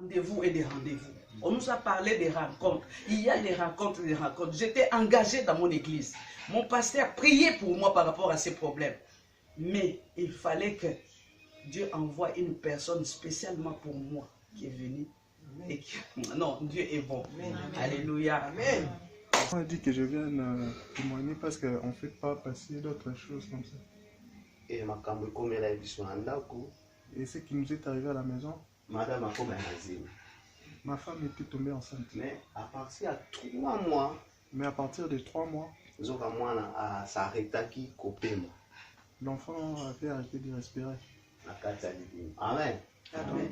Rendez-vous et des rendez-vous. On nous a parlé des rencontres. Il y a des rencontres, des rencontres. J'étais engagé dans mon église. Mon pasteur priait pour moi par rapport à ces problèmes. Mais il fallait que Dieu envoie une personne spécialement pour moi qui est venue. Et qui... Non, Dieu est bon. Amen. Alléluia. Amen. On a dit que je vienne témoigner parce qu'on ne fait pas passer d'autres choses comme ça. Et ce qui nous est arrivé à la maison, ma femme était tombée enceinte. Mais à partir de 3 mois, l'enfant avait arrêté de respirer. Amen. Amen.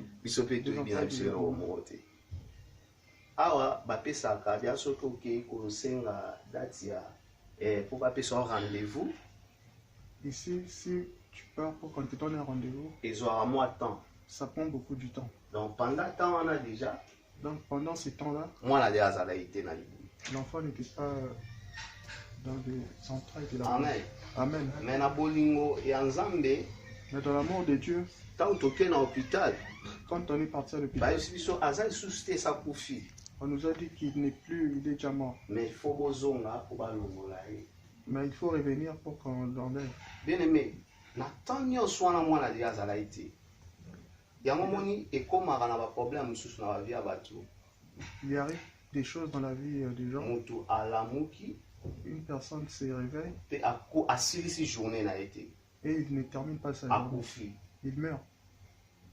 Awa bapesaka bia soki oke kosenga date ya pour bapesa rendez-vous. Ici, si tu pars pour qu'on te donne un rendez-vous, ils ont un mois de temps. Ça prend beaucoup du temps. Donc pendant ce temps, on a déjà. Donc pendant ce temps-là, l'enfant n'était pas dans les entrailles de la Amen. Amen. Mais na bolingo et en Zambé. Mais dans l'amour de Dieu, quand on est dans l'hôpital, quand on est parti à l'hôpital, on nous a dit qu'il n'est plus, il est déjà mort. Mais il faut revenir pour qu'on l'enlève. Bien aimé, il y arrive des choses dans la vie des gens. Une personne se réveille et il ne termine pas sa journée. Il meurt.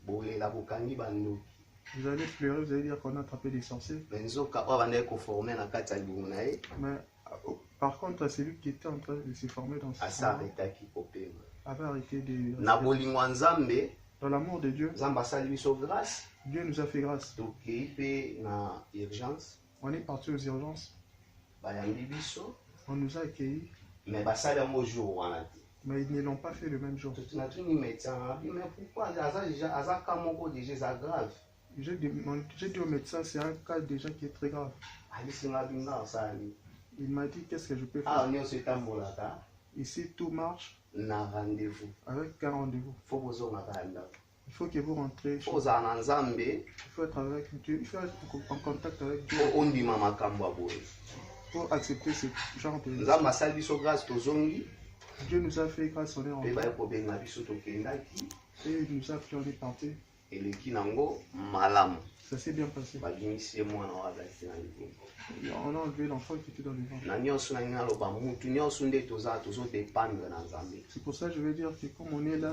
Vous allez pleurer, vous allez dire qu'on a attrapé des sorciers. Mais par contre, celui qui était en train de se former dans ce moment avait arrêté de... Dans l'amour de Dieu, Dieu nous a fait grâce. On est parti aux urgences. On nous a accueillis. Mais ils ne l'ont pas fait le même jour. J'ai dit au médecin, c'est un cas déjà qui est très grave. Il m'a dit, qu'est-ce que je peux faire? Ici, tout marche avec un rendez-vous. Il faut que vous rentrez. Il faut être avec Dieu. Il faut être en contact avec Dieu pour accepter ce genre de choses. Dieu nous a fait grâce, on est rentré. Et il nous a pris, on est parti. Ça s'est bien passé. On a enlevé l'enfant qui était dans le ventre. C'est pour ça que je veux dire que comme on est là,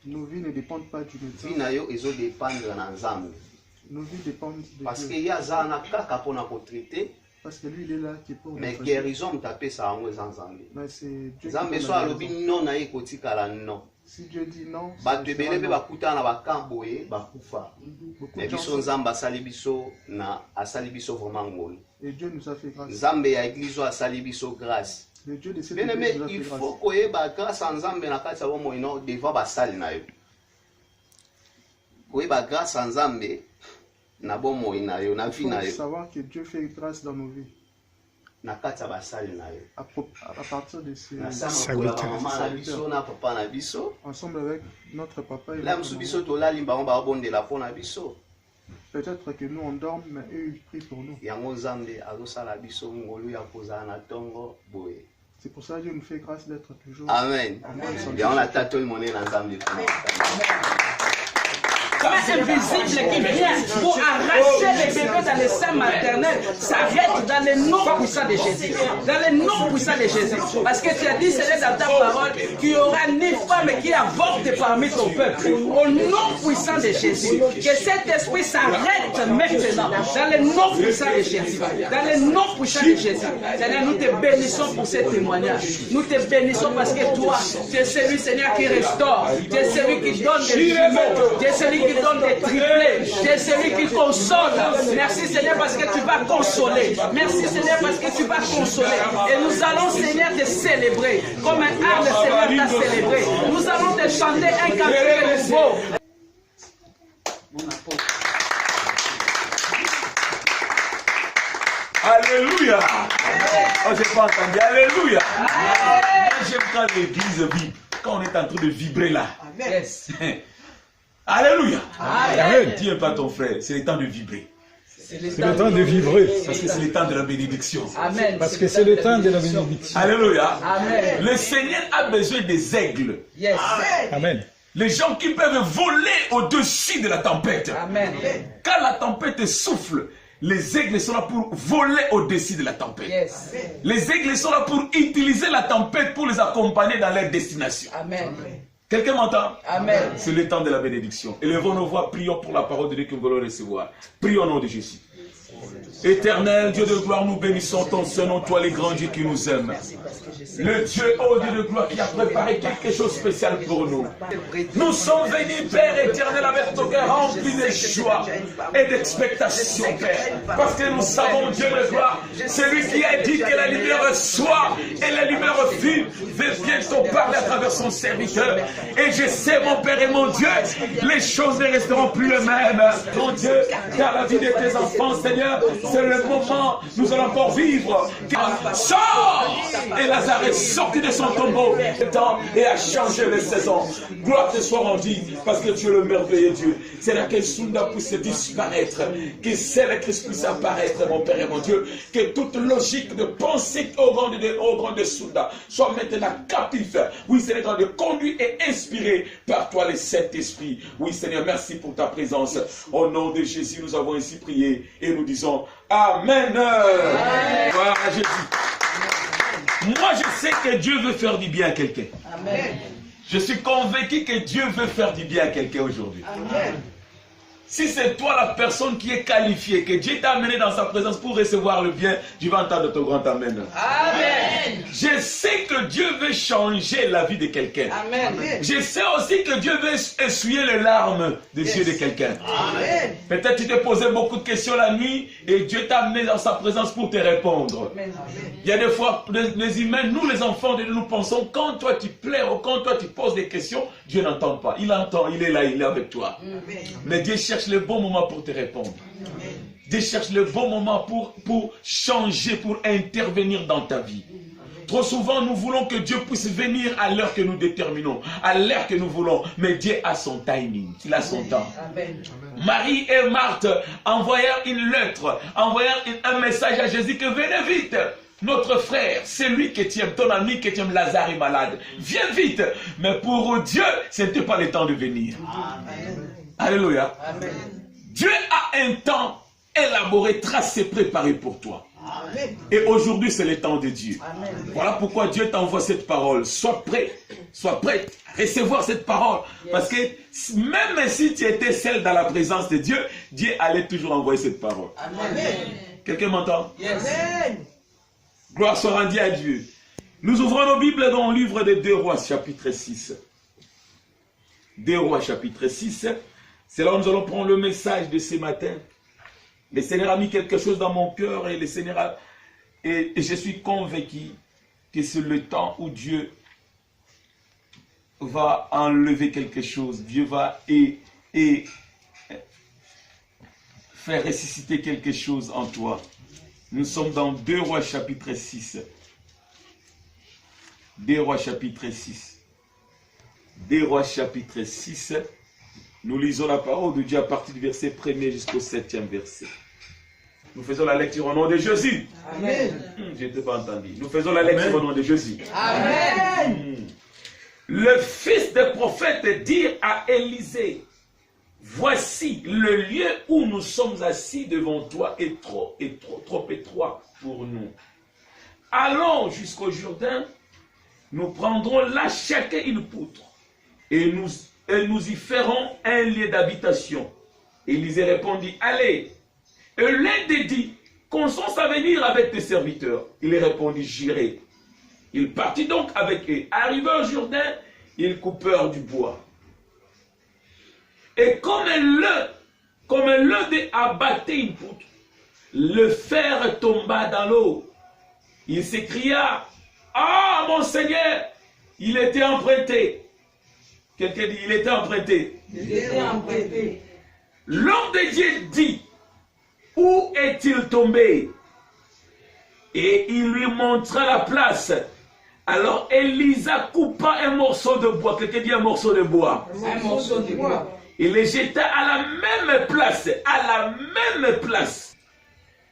nos vies ne dépendent pas du médecin. Nos vies dépendent de Dieu. Parce qu'il y a un cas pour traiter. Parce que lui, il est là qui est pour mais guérison, tapé ça en Zambie. Mais c'est Dieu qui soit le non na ekotika non. Si Dieu dit non, batebele be bakuta na bakamboye bakufa. Mais biso Nzamba salibiso na asalibiso vraiment ngol. Et Dieu nous a fait grâce. Nzambe ya église a salibiso grâce. Le Dieu de cette église nous a fait grâce. Il faut koyeba grâce en Nzambe na kati ya bomo ino devant basali na yo. Koyeba grâce en Nzambe. Il faut savoir que Dieu fait grâce dans nos vies. À partir de ces ensemble avec notre papa et notre maman. Peut-être que nous on dort, mais eux ils prient pour nous. C'est pour ça que Dieu nous fait grâce d'être toujours. Amen. Invisible qui vient pour arracher les bébés dans les seins maternels s'arrête dans les noms puissants de Jésus. Dans les noms puissants de Jésus. Parce que tu as dit, c'est dans ta parole, qu'il n'y aura ni femme qui avorte parmi ton peuple. Au nom puissant de Jésus. Que cet esprit s'arrête maintenant. Dans les noms puissants de Jésus. Dans les noms puissants de Jésus. Seigneur, nous te bénissons pour ces témoignages. Nous te bénissons parce que toi, tu es celui, Seigneur, qui restaure. Tu es celui qui donne des jumeaux. Tu es celui qui donne des triplés. Tu es celui qui console. Merci Seigneur parce que tu vas consoler. Merci Seigneur parce que tu vas consoler. Et nous allons Seigneur te célébrer. Comme un art de Seigneur t'a célébré. Nous allons te chanter un cantique nouveau. Alléluia. Oh, j'ai pas entendu. Alléluia. J'aime quand l'église vibre. Quand on est en train de vibrer là. Yes. Alléluia. Amen. Dis pas ton frère, c'est le temps de vibrer. C'est le temps de vibrer. Parce que c'est le temps de la bénédiction. Amen. Parce que c'est le temps de la bénédiction. Alléluia. Amen. Le Seigneur a besoin des aigles. Yes. Amen. Les gens qui peuvent voler au-dessus de la tempête. Amen. Quand la tempête souffle, les aigles sont là pour voler au-dessus de la tempête. Yes. Les aigles sont là pour utiliser la tempête pour les accompagner dans leur destination. Amen. Quelqu'un m'entend? Amen. C'est le temps de la bénédiction. Élevons nos voix, prions pour la parole de Dieu que nous voulons recevoir. Prions au nom de Jésus. Éternel Dieu de gloire, nous bénissons ton Saint-Nom, toi les grands dieux qui nous aiment. Le Dieu, oh Dieu de gloire, qui a préparé quelque chose de spécial pour nous. Nous sommes venus, Père éternel, avec ton cœur rempli de joie et d'expectation, Père. Parce que nous savons, Dieu de gloire, c'est lui qui a dit que la lumière soit et la lumière fut, veut bientôt parler à travers son serviteur. Et je sais, mon Père et mon Dieu, les choses ne resteront plus les mêmes. Mon Dieu, car la vie de tes enfants, Seigneur, c'est le moment, nous allons encore vivre. Sors! Et Lazare est sorti de son tombeau et a changé les saisons. Gloire te soit rendue, parce que tu es le merveilleux Dieu. C'est là que Sunda puisse disparaître, que celle Christ puisse apparaître, mon Père et mon Dieu. Que toute logique de pensée au grand de Sunda soit maintenant captif. Oui, Seigneur, de conduit et inspiré par toi, le Saint-Esprit. Oui, Seigneur, merci pour ta présence. Au nom de Jésus, nous avons ainsi prié et nous disons Amen. Gloire à Jésus. Moi, je sais que Dieu veut faire du bien à quelqu'un. Amen. Je suis convaincu que Dieu veut faire du bien à quelqu'un aujourd'hui. Si c'est toi la personne qui est qualifiée, que Dieu t'a amené dans sa présence pour recevoir le bien, tu vas entendre ton grand Amen. Amen. Je sais que Dieu veut changer la vie de quelqu'un. Amen. Je sais aussi que Dieu veut essuyer les larmes des yeux de quelqu'un. Peut-être tu te posais beaucoup de questions la nuit et Dieu t'a amené dans sa présence pour te répondre. Amen. Il y a des fois, les humains, nous les enfants de Dieu, nous pensons quand toi tu pleures ou quand toi tu poses des questions, Dieu n'entend pas. Il entend, il est là, il est avec toi. Mais Dieu cherche le bon moment pour te répondre. Dieu cherche le bon moment pour changer, pour intervenir dans ta vie. Trop souvent, nous voulons que Dieu puisse venir à l'heure que nous déterminons, à l'heure que nous voulons. Mais Dieu a son timing, il a son temps. Amen. Marie et Marthe envoyèrent une lettre, envoyèrent un message à Jésus que venez vite. Notre frère, c'est lui que tu aimes, ton ami que tu aimes, Lazare est malade. Viens vite. Mais pour Dieu, ce n'était pas le temps de venir. Amen. Alléluia. Amen. Dieu a un temps élaboré, tracé, préparé pour toi. Amen. Et aujourd'hui, c'est le temps de Dieu. Amen. Voilà pourquoi Dieu t'envoie cette parole. Sois prêt à recevoir cette parole. Yes. Parce que même si tu étais seul dans la présence de Dieu, Dieu allait toujours envoyer cette parole. Amen. Quelqu'un m'entend? Yes. Amen. Gloire soit rendue à Dieu. Nous ouvrons nos Bibles dans le livre de 2 Rois, chapitre 6. 2 Rois, chapitre 6. C'est là où nous allons prendre le message de ce matin. Le Seigneur a mis quelque chose dans mon cœur et le Seigneur a... Et je suis convaincu que c'est le temps où Dieu va enlever quelque chose. Dieu va faire ressusciter quelque chose en toi. Nous sommes dans 2 Rois chapitre 6. 2 Rois chapitre 6. 2 Rois chapitre 6. Nous lisons la parole de Dieu à partir du verset 1er jusqu'au 7e verset. Nous faisons la lecture au nom de Jésus. Amen. Je ne t'ai pas entendu. Nous faisons la lecture au nom de Jésus. Amen. Le fils des prophètes dit à Élisée, voici le lieu où nous sommes assis devant toi est trop étroit pour nous. Allons jusqu'au Jourdain, nous prendrons là chacun une poutre et nous y ferons un lieu d'habitation. Élisée répondit, allez. Et l'un des dit, consens à venir avec tes serviteurs. Il répondit, j'irai. Il partit donc avec eux. Arrivé au Jourdain, ils coupèrent du bois. Et comme l'un d'eux abattait une poutre, le fer tomba dans l'eau. Il s'écria, ah mon Seigneur, il était emprunté. Quelqu'un dit, il était emprunté. Il était emprunté. L'homme de Dieu dit, où est-il tombé? Et il lui montra la place. Alors Élisa coupa un morceau de bois. Quelqu'un dit un morceau de bois. Un morceau de bois. et les jeta à la même place,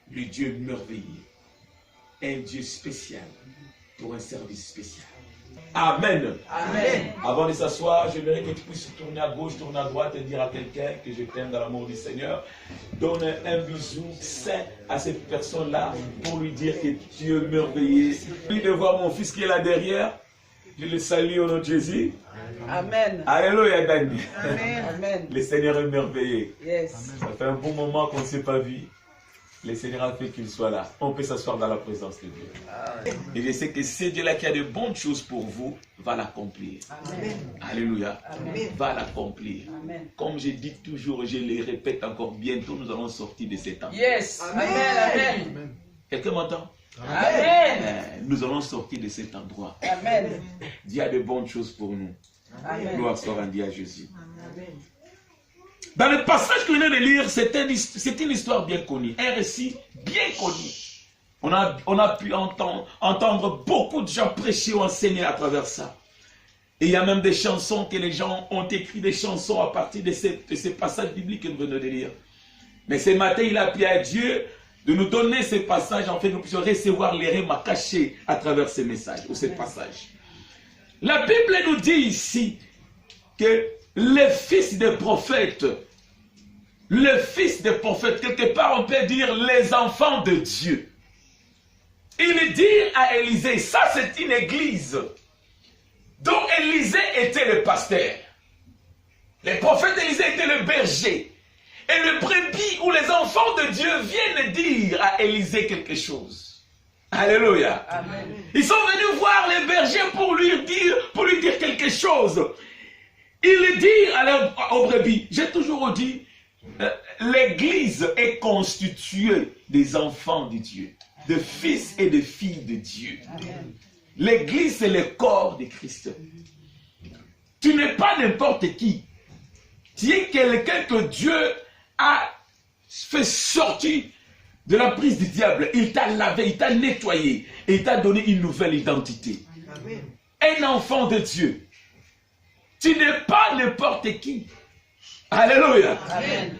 Le Dieu merveilleux, un Dieu spécial pour un service spécial. Amen. Amen. Avant de s'asseoir, j'aimerais que tu puisses tourner à gauche, tourner à droite et dire à quelqu'un que je t'aime dans l'amour du Seigneur. Donne un bisou saint à cette personne-là pour lui dire que Dieu est merveilleux. Puis de voir mon fils qui est là derrière, je le salue au nom de Jésus. Amen. Alléluia, Dani. Amen. Amen. Le Seigneur est merveilleux. Yes. Ça fait un bon moment qu'on ne s'est pas vu. Le Seigneur a fait qu'il soit là. On peut s'asseoir dans la présence de Dieu. Et je sais que ce Dieu-là qui a de bonnes choses pour vous va l'accomplir. Alléluia. Amen. Va l'accomplir. Amen. Comme je dis toujours, je le répète encore, bientôt nous allons sortir de cet temps. Yes. Amen. Amen. Quelqu'un m'entend? Amen. Nous allons sortir de cet endroit. Amen. Dieu a de bonnes choses pour nous. Amen. Gloire soit rendue à Jésus. Dans le passage que nous venons de lire, c'est une histoire bien connue, un récit bien connu. On a pu entendre beaucoup de gens prêcher ou enseigner à travers ça. Et il y a même des chansons que les gens ont écrit, des chansons à partir de ces passages bibliques que nous venons de lire. Mais ce matin, il a plu à Dieu de nous donner ces passages, en fait, nous puissions recevoir les rémas cachés à travers ces messages ou ces passages. La Bible nous dit ici que les fils des prophètes, quelque part on peut dire les enfants de Dieu. Il dit à Élisée, ça c'est une église dont Élisée était le pasteur. Les prophètes Élisée était le berger. Et le brebis ou les enfants de Dieu viennent dire à Élisée quelque chose. Alléluia. Amen. Ils sont venus voir les bergers pour lui dire quelque chose. Il dit aux brebis, j'ai toujours dit, l'église est constituée des enfants de Dieu, de fils et de filles de Dieu. L'église, c'est le corps de Christ. Tu n'es pas n'importe qui. Tu es quelqu'un que Dieu a fait sortir de la prise du diable. Il t'a lavé, il t'a nettoyé et il t'a donné une nouvelle identité. Un enfant de Dieu. Tu n'es pas n'importe qui. Alléluia. Amen.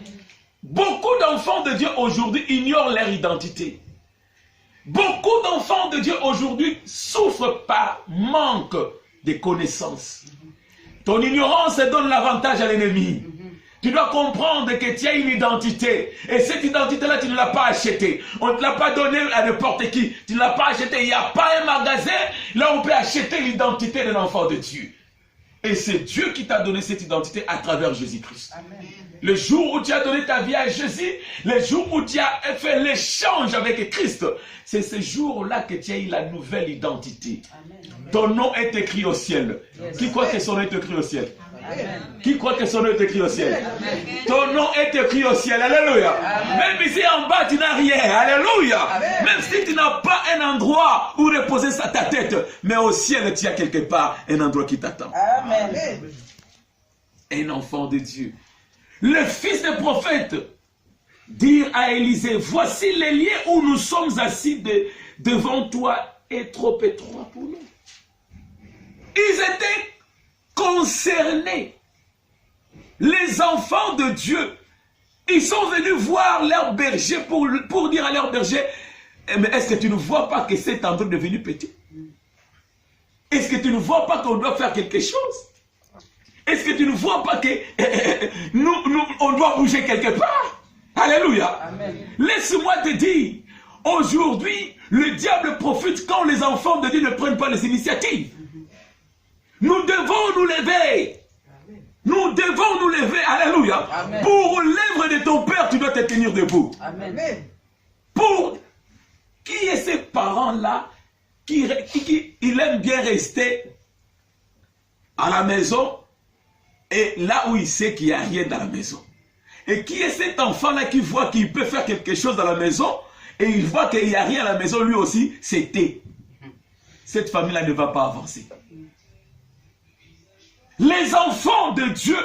Beaucoup d'enfants de Dieu aujourd'hui ignorent leur identité. Beaucoup d'enfants de Dieu aujourd'hui souffrent par manque de connaissances. Ton ignorance donne l'avantage à l'ennemi. Tu dois comprendre que tu as une identité. Et cette identité-là, tu ne l'as pas achetée. On ne te l'a pas donnée à n'importe qui. Tu ne l'as pas achetée. Il n'y a pas un magasin là où on peut acheter l'identité d'un enfant de Dieu. Et c'est Dieu qui t'a donné cette identité à travers Jésus-Christ. Le jour où tu as donné ta vie à Jésus, le jour où tu as fait l'échange avec Christ, c'est ce jour-là que tu as eu la nouvelle identité. Amen. Ton nom est écrit au ciel. Yes. Qui croit que son nom est écrit au ciel? Amen. Qui croit que son nom est écrit au ciel? Amen. Ton nom est écrit au ciel. Alléluia. Amen. Même ici en bas, tu n'as rien. Alléluia. Amen. Même si tu n'as pas un endroit où reposer ta tête, mais au ciel, tu as quelque part un endroit qui t'attend. Amen. Un enfant de Dieu. Le fils des prophètes dire à Élisée, voici les lieux où nous sommes assis devant toi est trop étroit pour nous. Ils étaient concernés. Les enfants de Dieu, ils sont venus voir leur berger pour dire à leur berger, mais est-ce que tu ne vois pas que cet endroit est devenu petit? Est-ce que tu ne vois pas qu'on doit faire quelque chose? Est-ce que tu ne vois pas que on doit bouger quelque part? Alléluia. Laisse-moi te dire, aujourd'hui, le diable profite quand les enfants de Dieu ne prennent pas les initiatives. Nous devons nous lever. Nous devons nous lever. Alléluia. Amen. Pour l'œuvre de ton Père, tu dois te tenir debout. Amen. Pour qui est ces parents-là qui il aime bien rester à la maison et là où il sait qu'il n'y a rien dans la maison? Et qui est cet enfant-là qui voit qu'il peut faire quelque chose dans la maison et il voit qu'il n'y a rien à la maison, lui aussi, c'était. Cette famille-là ne va pas avancer. Les enfants de Dieu,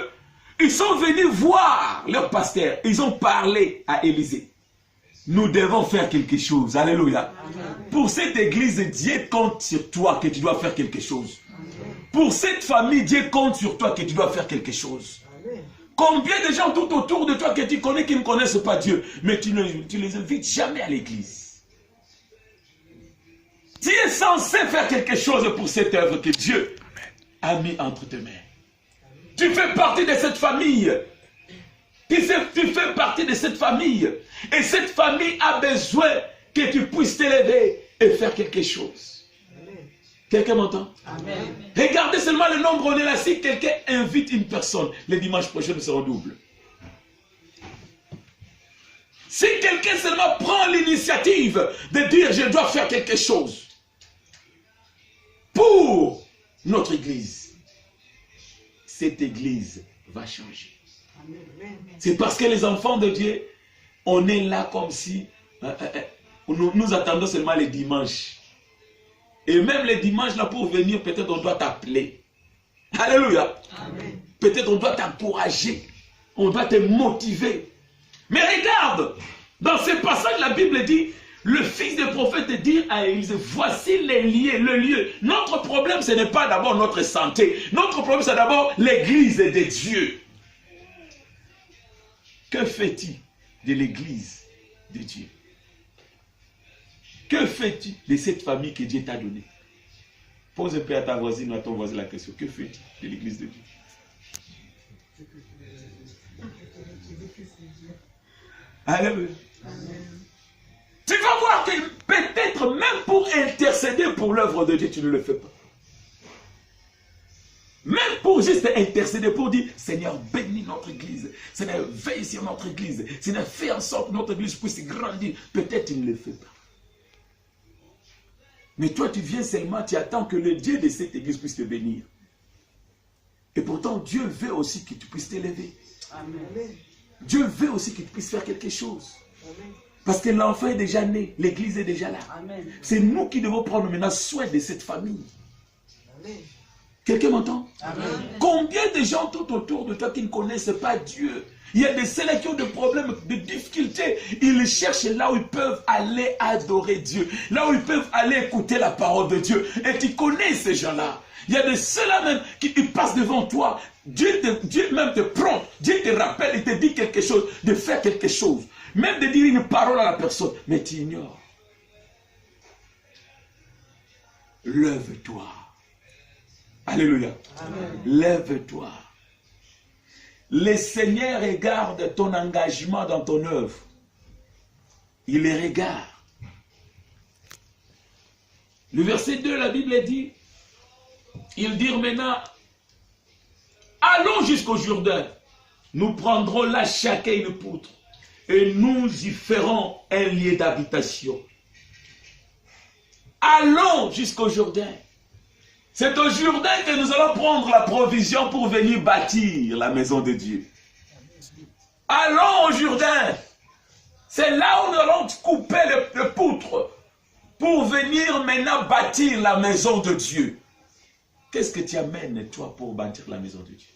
ils sont venus voir leur pasteur. Ils ont parlé à Élisée. Nous devons faire quelque chose. Alléluia. Pour cette église, Dieu compte sur toi que tu dois faire quelque chose. Pour cette famille, Dieu compte sur toi que tu dois faire quelque chose. Combien de gens tout autour de toi que tu connais qui ne connaissent pas Dieu, mais tu les invites jamais à l'église. Tu es censé faire quelque chose pour cette œuvre que Dieu a mis entre tes mains. Tu fais partie de cette famille. Tu fais partie de cette famille. Et cette famille a besoin que tu puisses t'élever et faire quelque chose. Quelqu'un m'entend? Regardez seulement le nombre, on est là. Si quelqu'un invite une personne, les dimanches prochains seront doubles. Si quelqu'un seulement prend l'initiative de dire je dois faire quelque chose pour notre église, cette église va changer. C'est parce que les enfants de Dieu, on est là comme si nous attendons seulement les dimanches. Et même les dimanches, là, pour venir, peut-être on doit t'appeler. Alléluia. Peut-être on doit t'encourager. On doit te motiver. Mais regarde, dans ce passage, la Bible dit, le fils du prophète dit à Élisée, voici le lieu. Notre problème, ce n'est pas d'abord notre santé. Notre problème, c'est d'abord l'église de Dieu. Que fais-tu de l'église de Dieu? Que fais-tu de cette famille que Dieu t'a donnée? Pose un peu à ta voisine ou à ton voisin la question. Que fais-tu de l'église de Dieu? Alléluia. Tu vas voir que peut-être même pour intercéder pour l'œuvre de Dieu, tu ne le fais pas. Même pour juste intercéder, pour dire, Seigneur, bénis notre église. Seigneur, veille sur notre église. Seigneur, fais en sorte que notre église puisse grandir. Peut-être tu ne le fais pas. Mais toi, tu viens seulement, tu attends que le Dieu de cette église puisse te bénir. Et pourtant, Dieu veut aussi que tu puisses t'élever. Dieu veut aussi que tu puisses faire quelque chose. Parce que l'enfant est déjà né, l'église est déjà là. C'est nous qui devons prendre maintenant soin de cette famille. Quelqu'un m'entend? Combien de gens tout autour de toi qui ne connaissent pas Dieu? Il y a des ceux qui ont des problèmes, des difficultés. Ils cherchent là où ils peuvent aller adorer Dieu. Là où ils peuvent aller écouter la parole de Dieu. Et tu connais ces gens-là. Il y a de ceux-là même qui passent devant toi. Dieu même te prend. Dieu te rappelle et te dit quelque chose, de faire quelque chose. Même de dire une parole à la personne. Mais tu ignores. Lève-toi. Alléluia. Lève-toi. Le Seigneur regarde ton engagement dans ton œuvre. Il les regarde. Le verset 2, la Bible dit, ils dirent maintenant, allons jusqu'au Jourdain. Nous prendrons là chacun une poutre et nous y ferons un lieu d'habitation. Allons jusqu'au Jourdain. C'est au Jourdain que nous allons prendre la provision pour venir bâtir la maison de Dieu. Allons au Jourdain. C'est là où nous allons couper les poutres pour venir maintenant bâtir la maison de Dieu. Qu'est-ce que tu amènes, toi, pour bâtir la maison de Dieu?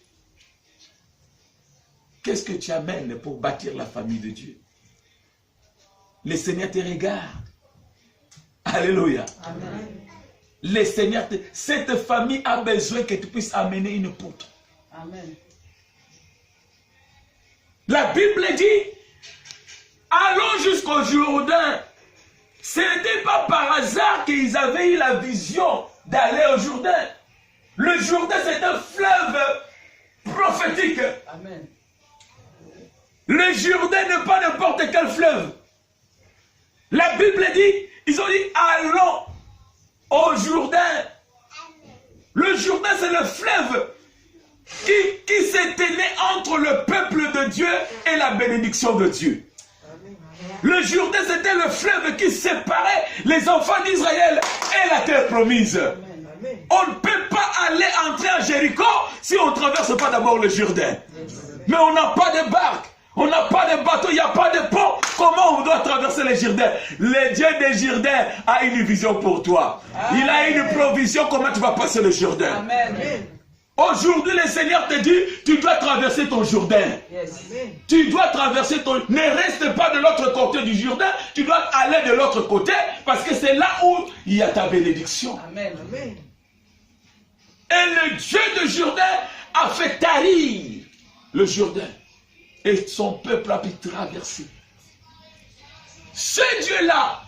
Qu'est-ce que tu amènes pour bâtir la famille de Dieu? Le Seigneur te regarde. Alléluia. Amen. Le Seigneur, cette famille a besoin que tu puisses amener une poutre. Amen. La Bible dit, allons jusqu'au Jourdain. Ce n'était pas par hasard qu'ils avaient eu la vision d'aller au Jourdain. Le Jourdain, c'est un fleuve prophétique. Amen. Le Jourdain n'est pas n'importe quel fleuve. La Bible dit, ils ont dit, allons au Jourdain. Le Jourdain, c'est le fleuve qui s'éteignait entre le peuple de Dieu et la bénédiction de Dieu. Le Jourdain, c'était le fleuve qui séparait les enfants d'Israël et la terre promise. On ne peut pas aller entrer à Jéricho si on ne traverse pas d'abord le Jourdain. Mais on n'a pas de barque. On n'a pas de bateau, il n'y a pas de pont. Comment on doit traverser les Jourdains? Le Dieu des Jourdains a une vision pour toi. Amen. Il a une provision comment tu vas passer le Jourdain. Aujourd'hui, le Seigneur te dit, tu dois traverser ton Jourdain. Yes. Tu dois traverser ton... Ne reste pas de l'autre côté du Jourdain, tu dois aller de l'autre côté parce que c'est là où il y a ta bénédiction. Amen. Et le Dieu de Jourdain a fait tarir le Jourdain. Et son peuple a pu traverser. Ce Dieu-là,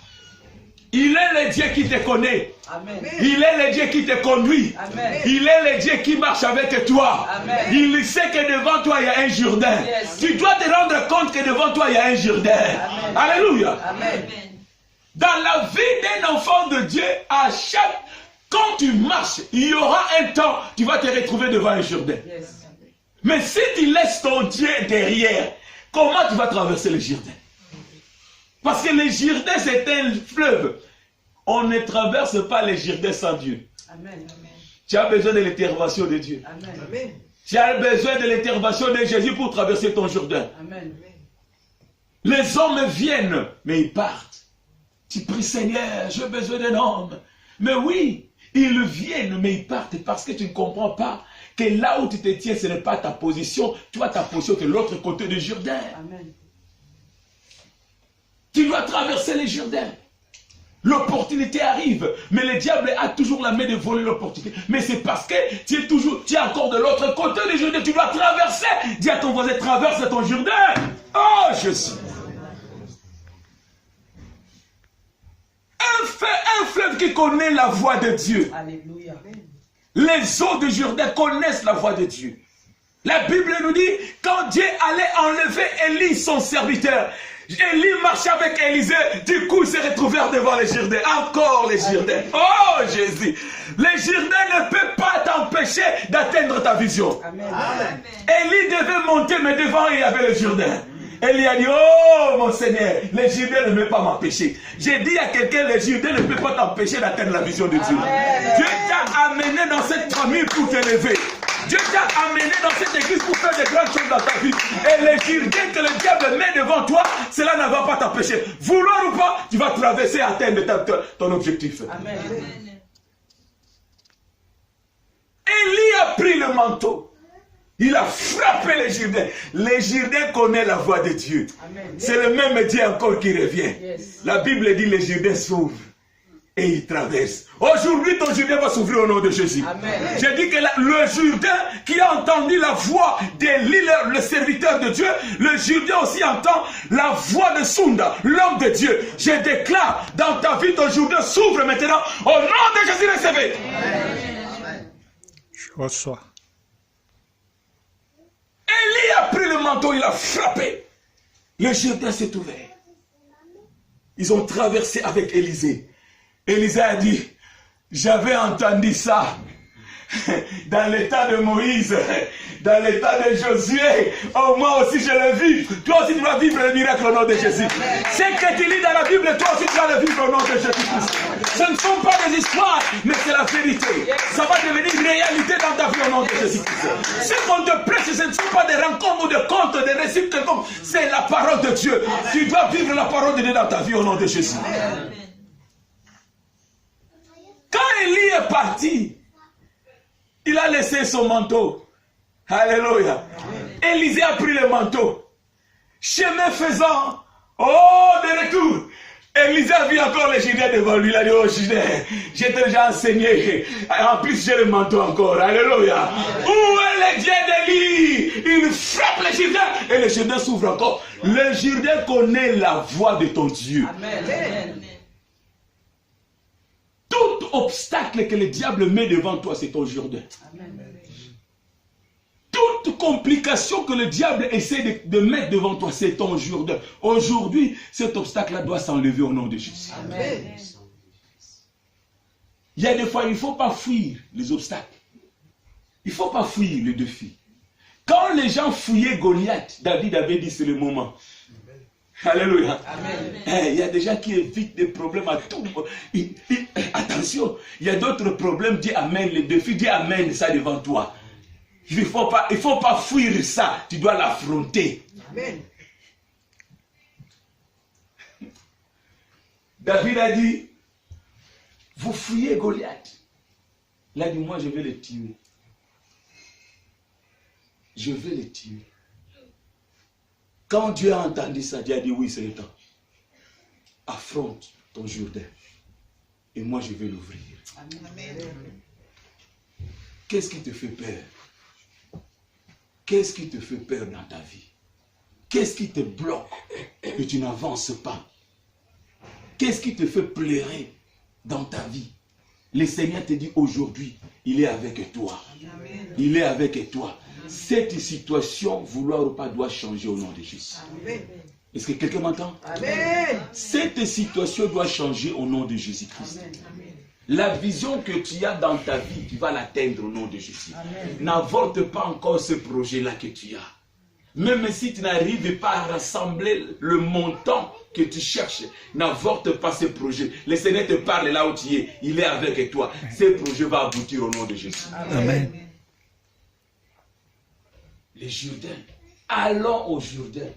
il est le Dieu qui te connaît. Amen. Il est le Dieu qui te conduit. Amen. Il est le Dieu qui marche avec toi. Amen. Il sait que devant toi, il y a un Jourdain. Yes. Tu dois te rendre compte que devant toi, il y a un Jourdain. Amen. Alléluia. Amen. Dans la vie d'un enfant de Dieu, quand tu marches, il y aura un temps, tu vas te retrouver devant un Jourdain. Yes. Mais si tu laisses ton Dieu derrière, comment tu vas traverser le Jourdain? Parce que le Jourdain, c'est un fleuve. On ne traverse pas le Jourdain sans Dieu. Amen. Tu as besoin de l'intervention de Dieu. Amen. Tu as besoin de l'intervention de Jésus pour traverser ton Jourdain. Amen. Les hommes viennent, mais ils partent. Tu pries, Seigneur, j'ai besoin d'un homme. Mais oui, ils viennent, mais ils partent parce que tu ne comprends pas que là où tu te tiens, ce n'est pas ta position. Toi, ta position, c'est l'autre côté du Jourdain. Amen. Tu dois traverser les Jourdains. L'opportunité arrive, mais le diable a toujours la main de voler l'opportunité. Mais c'est parce que tu es encore de l'autre côté du Jourdain. Tu dois traverser. Dis à ton voisin, traverse ton Jourdain. Oh, Jésus. Un fleuve qui connaît la voix de Dieu. Alléluia. Les eaux du Jourdain connaissent la voix de Dieu. La Bible nous dit, quand Dieu allait enlever Élie, son serviteur, Élie marchait avec Élisée, du coup il s'est retrouvé devant les Jourdains. Encore les Jourdains. Oh Jésus. Les Jourdains ne peuvent pas t'empêcher d'atteindre ta vision. Amen. Élie devait monter, mais devant il y avait le Jourdain. Élie a dit, oh mon Seigneur, les Jourdains ne peuvent pas m'empêcher. J'ai dit à quelqu'un, les Jourdains ne peuvent pas t'empêcher d'atteindre la vision de Dieu. Amen. Dieu t'a amené dans cette famille pour t'élever. Dieu t'a amené dans cette église pour faire de grandes choses dans ta vie. Et les Jourdains que le diable met devant toi, cela ne va pas t'empêcher. Vouloir ou pas, tu vas traverser et atteindre ton objectif. Amen. Élie a pris le manteau. Il a frappé les Jourdains. Les Jourdains connaissent la voix de Dieu. C'est le même Dieu encore qui revient. Yes. La Bible dit les Jourdains s'ouvrent et ils traversent. Aujourd'hui, ton Jourdain va s'ouvrir au nom de Jésus. Amen. J'ai dit que le Jourdain qui a entendu la voix d'Élie, le serviteur de Dieu, le Jourdain aussi entend la voix de Sunda, l'homme de Dieu. Je déclare dans ta vie, ton Jourdain s'ouvre maintenant. Au nom de Jésus, recevez. Je reçois. Élie a pris le manteau, il a frappé. Le Jourdain s'est ouvert. Ils ont traversé avec Élisée. Élisée a dit, j'avais entendu ça dans l'état de Moïse, dans l'état de Josué. Oh, moi aussi je le vis. Toi aussi tu dois vivre le miracle au nom de Jésus. Ce que tu lis dans la Bible, toi aussi tu dois le vivre au nom de Jésus-Christ. Ce ne sont pas des histoires, mais c'est la vérité. Ça va devenir une réalité dans ta vie au nom de Jésus-Christ. Ce qu'on te prêche, ce ne sont pas des rencontres ou des contes, des récits quelconques. C'est la parole de Dieu. Tu dois vivre la parole de Dieu dans ta vie au nom de Jésus. Quand Élie est parti, il a laissé son manteau. Alléluia. Élisée a pris le manteau. Chemin faisant, oh, de retour. Élisée a vu encore les Jourdains devant lui. Il a dit, oh Jourdain, j'ai déjà enseigné. En plus, j'ai le manteau encore. Alléluia. Où est le Dieu d'Élie? Il frappe les Jourdains et les Jourdains s'ouvrent encore. Le Jourdain connaît la voix de ton Dieu. Amen. Tout obstacle que le diable met devant toi, c'est ton Jourdain. Amen. Toute complication que le diable essaie de mettre devant toi, c'est ton Jourdain. Aujourd'hui, cet obstacle-là doit s'enlever au nom de Jésus. Amen. Il y a des fois, il ne faut pas fuir les obstacles. Il ne faut pas fuir le défi. Quand les gens fouillaient Goliath, David avait dit c'est le moment. Alléluia. Amen. Il y a des gens qui évitent des problèmes à tout. Attention, il y a d'autres problèmes. Dis amen, le défi, dis amen ça devant toi. Il ne faut pas fuir ça. Tu dois l'affronter. Amen. David a dit, vous fouillez Goliath. Il a dit, moi je vais le tuer. Je vais le tuer. Quand Dieu a entendu ça, Dieu a dit, oui c'est le temps. Affronte ton Jourdain. Et moi je vais l'ouvrir. Qu'est-ce qui te fait peur? Qu'est-ce qui te fait peur dans ta vie? Qu'est-ce qui te bloque que tu n'avances pas? Qu'est-ce qui te fait pleurer dans ta vie? Le Seigneur te dit aujourd'hui, il est avec toi. Il est avec toi. Cette situation, vouloir ou pas, doit changer au nom de Jésus. Est-ce que quelqu'un m'entend? Cette situation doit changer au nom de Jésus-Christ. La vision que tu as dans ta vie, tu vas l'atteindre au nom de Jésus. N'avorte pas encore ce projet-là que tu as. Même si tu n'arrives pas à rassembler le montant que tu cherches, n'avorte pas ce projet. Le Seigneur te parle là où tu es. Il est avec toi. Ce projet va aboutir au nom de Jésus. Amen. Le Jourdain. Allons au Jourdain.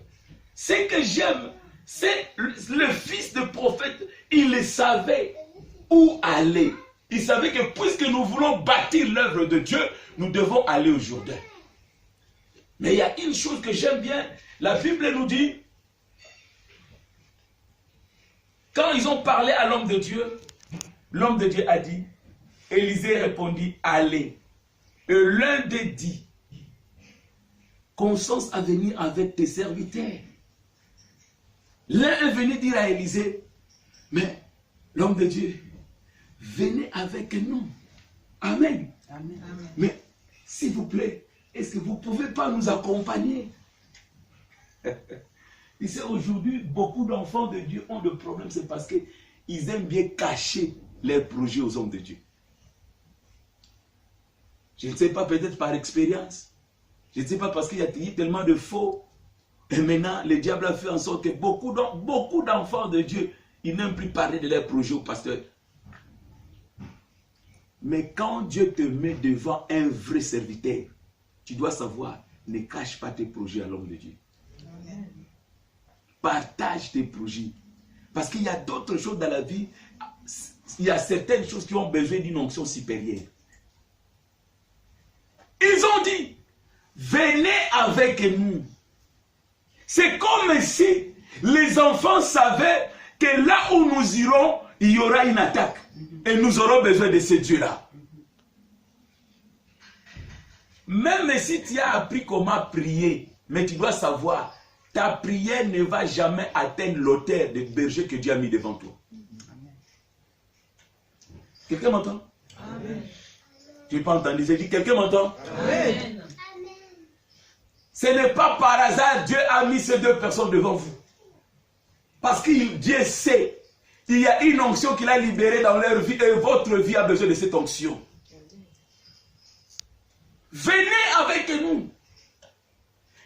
Ce que j'aime, c'est le fils de prophète. Il le savait où aller. Il savait que puisque nous voulons bâtir l'œuvre de Dieu, nous devons aller au Jourdain. Mais il y a une chose que j'aime bien. La Bible nous dit, quand ils ont parlé à l'homme de Dieu a dit, Élisée répondit, allez. Et l'un d'eux dit, consens à venir avec tes serviteurs. L'un est venu dire à Élisée, mais l'homme de Dieu, venez avec nous. Amen. Amen. Mais s'il vous plaît, est-ce que vous ne pouvez pas nous accompagner? Et c'est aujourd'hui, beaucoup d'enfants de Dieu ont des problèmes, c'est parce qu'ils aiment bien cacher leurs projets aux hommes de Dieu. Je ne sais pas, peut-être par expérience. Je ne sais pas parce qu'il y a tellement de faux. Et maintenant, le diable a fait en sorte que beaucoup d'enfants de Dieu, ils n'aiment plus parler de leurs projets au pasteur. Mais quand Dieu te met devant un vrai serviteur, tu dois savoir, ne cache pas tes projets à l'homme de Dieu. Amen. Partage tes projets. Parce qu'il y a d'autres choses dans la vie, il y a certaines choses qui ont besoin d'une onction supérieure. Ils ont dit, venez avec nous. C'est comme si les enfants savaient que là où nous irons, il y aura une attaque. Et nous aurons besoin de ce Dieu-là. Même si tu as appris comment prier, mais tu dois savoir, ta prière ne va jamais atteindre l'autel des bergers que Dieu a mis devant toi. Quelqu'un m'entend? Tu n'as pas entendu? J'ai dit, quelqu'un m'entend? Amen. Ce n'est pas par hasard Dieu a mis ces deux personnes devant vous. Parce que Dieu sait, il y a une onction qu'il a libérée dans leur vie et votre vie a besoin de cette onction. Venez avec nous.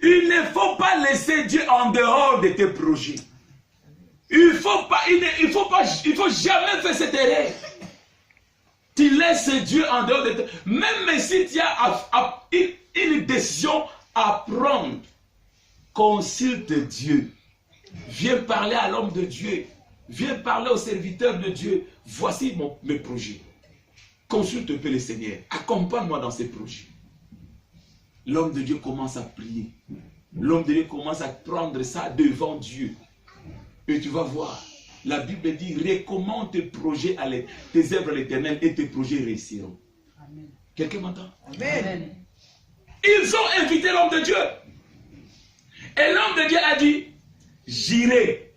Il ne faut pas laisser Dieu en dehors de tes projets. Il faut jamais faire cette erreur. Tu laisses Dieu en dehors de tes... Même si tu as une décision à prendre, consulte Dieu. Viens parler à l'homme de Dieu. Viens parler au serviteur de Dieu. Voici mes projets. Consulte un peu le Seigneur. Accompagne-moi dans ces projets. L'homme de Dieu commence à prier. L'homme de Dieu commence à prendre ça devant Dieu. Et tu vas voir. La Bible dit, recommande tes projets, tes œuvres à l'Éternel et tes projets réussiront. Amen. Quelqu'un m'entend? Amen. Ils ont invité l'homme de Dieu. Et l'homme de Dieu a dit, j'irai.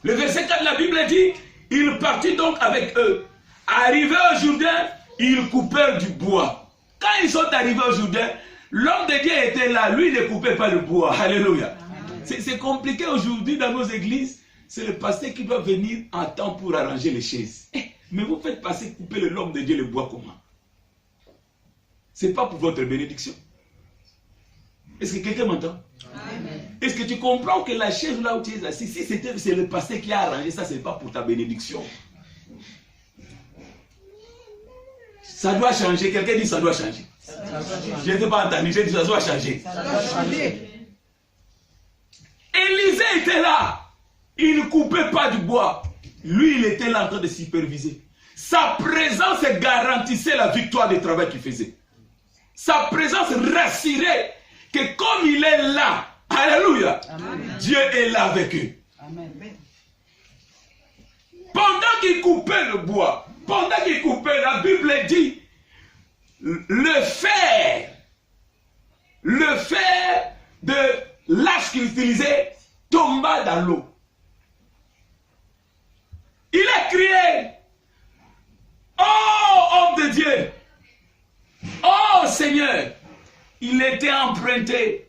Le verset 4 de la Bible dit, il partit donc avec eux. Arrivés au Jourdain, ils coupèrent du bois. Quand ils sont arrivés au Jourdain, l'homme de Dieu était là. Lui, il ne coupait pas le bois. Alléluia. C'est compliqué aujourd'hui dans nos églises. C'est le pasteur qui doit venir en temps pour arranger les chaises. Mais vous faites passer couper l'homme de Dieu le bois comment? Ce n'est pas pour votre bénédiction. Est-ce que quelqu'un m'entend? Est-ce que tu comprends que la chaise là où tu es assis, si c'est le pasteur qui a arrangé ça, ce n'est pas pour ta bénédiction. Ça doit changer. Quelqu'un dit ça doit changer. Je ne t'ai pas entendu, j'ai dit ça doit changer. Ça doit changer. Élisée était là. Il ne coupait pas du bois. Lui, il était là en train de superviser. Sa présence garantissait la victoire du travail qu'il faisait. Sa présence rassurait que comme il est là, alléluia, amen, Dieu est là avec eux. Amen. Pendant qu'il coupait le bois, pendant qu'il coupait, la Bible dit, le fer le fer de l'âge qu'il utilisait tomba dans l'eau. Il a crié, oh homme de Dieu, oh Seigneur, il était emprunté.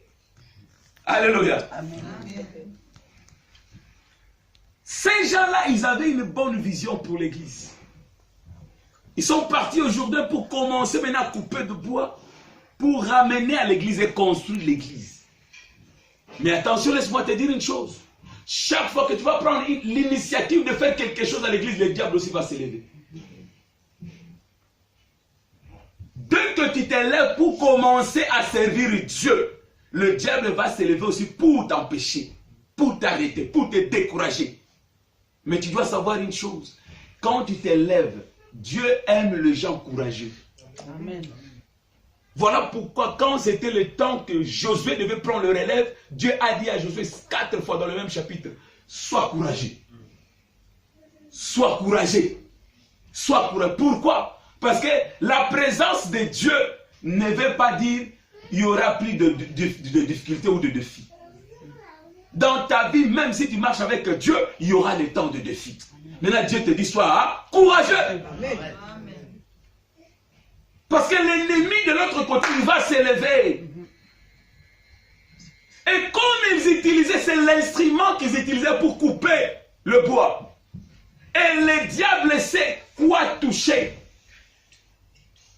Alléluia. Amen. Ces gens-là, ils avaient une bonne vision pour l'église. Ils sont partis au Jourdain pour commencer maintenant à couper de bois pour ramener à l'église et construire l'église. Mais attention, laisse-moi te dire une chose. Chaque fois que tu vas prendre l'initiative de faire quelque chose à l'église, le diable aussi va s'élever. Dès que tu t'élèves pour commencer à servir Dieu, le diable va s'élever aussi pour t'empêcher, pour t'arrêter, pour te décourager. Mais tu dois savoir une chose. Quand tu t'élèves, Dieu aime les gens courageux. Amen. Voilà pourquoi quand c'était le temps que Josué devait prendre le relève, Dieu a dit à Josué 4 fois dans le même chapitre, sois courageux. Sois courageux. Sois courageux. Pourquoi? Parce que la présence de Dieu ne veut pas dire il y aura plus de difficultés ou de défis. Dans ta vie, même si tu marches avec Dieu, il y aura des temps de défis. Maintenant, Dieu te dit, sois courageux. Amen. Parce que l'ennemi de l'autre côté, il va s'élever. Et comme ils utilisaient, c'est l'instrument qu'ils utilisaient pour couper le bois. Et le diable sait quoi toucher.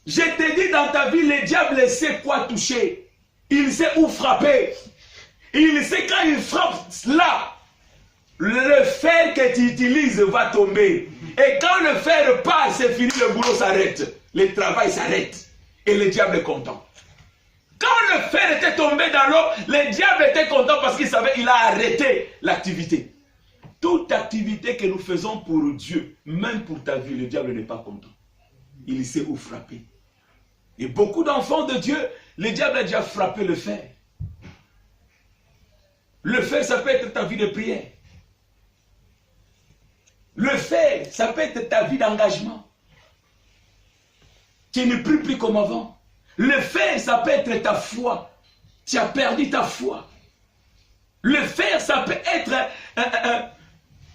Je te dis dans ta vie, le diable sait quoi toucher. Il sait où frapper. Il sait quand il frappe là, le fer que tu utilises va tomber. Et quand le fer passe, c'est fini, le boulot s'arrête. Le travail s'arrête. Et le diable est content. Quand le fer était tombé dans l'eau, le diable était content parce qu'il savait qu'il a arrêté l'activité. Toute activité que nous faisons pour Dieu, même pour ta vie, le diable n'est pas content. Il sait où frapper. Et beaucoup d'enfants de Dieu, le diable a déjà frappé le fer. Le fer, ça peut être ta vie de prière. Le fer, ça peut être ta vie d'engagement. Tu ne pries plus comme avant. Le fer, ça peut être ta foi. Tu as perdu ta foi. Le fer, ça peut être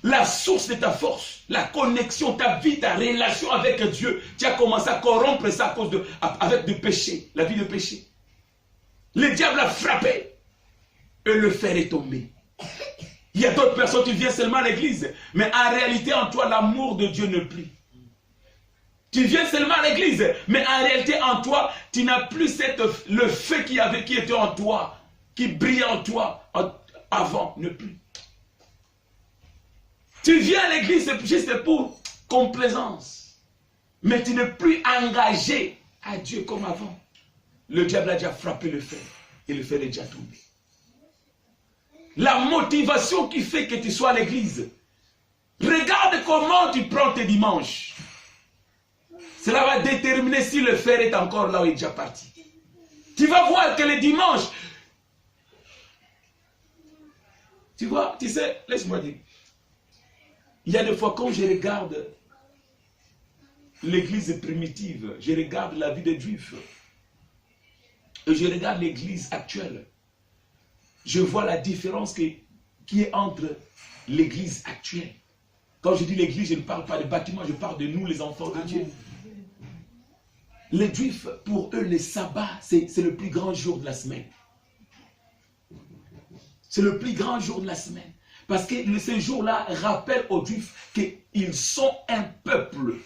la source de ta force, la connexion, ta vie, ta relation avec Dieu. Tu as commencé à corrompre ça à cause avec du péché, la vie de péché. Le diable a frappé. Et le fer est tombé. Il y a d'autres personnes qui viennent seulement à l'église, mais en réalité, en toi, l'amour de Dieu ne plie. Tu viens seulement à l'église, mais en réalité, en toi, tu n'as plus le feu qui était en toi, qui brillait en toi avant, ne plus. Tu viens à l'église juste pour complaisance, mais tu n'es plus engagé à Dieu comme avant. Le diable a déjà frappé le fer, et le fer est déjà tombé. La motivation qui fait que tu sois à l'église. Regarde comment tu prends tes dimanches. Cela va déterminer si le fer est encore là où il est déjà parti. Tu vas voir que les dimanches, tu vois, tu sais, laisse-moi dire. Il y a des fois quand je regarde l'église primitive, je regarde la vie des Juifs, et je regarde l'église actuelle. Je vois la différence qui est entre l'église actuelle. Quand je dis l'église, je ne parle pas de bâtiment, je parle de nous, les enfants de Dieu. Les Juifs, pour eux, le sabbat, c'est le plus grand jour de la semaine. C'est le plus grand jour de la semaine. Parce que ce jour-là rappelle aux Juifs qu'ils sont un peuple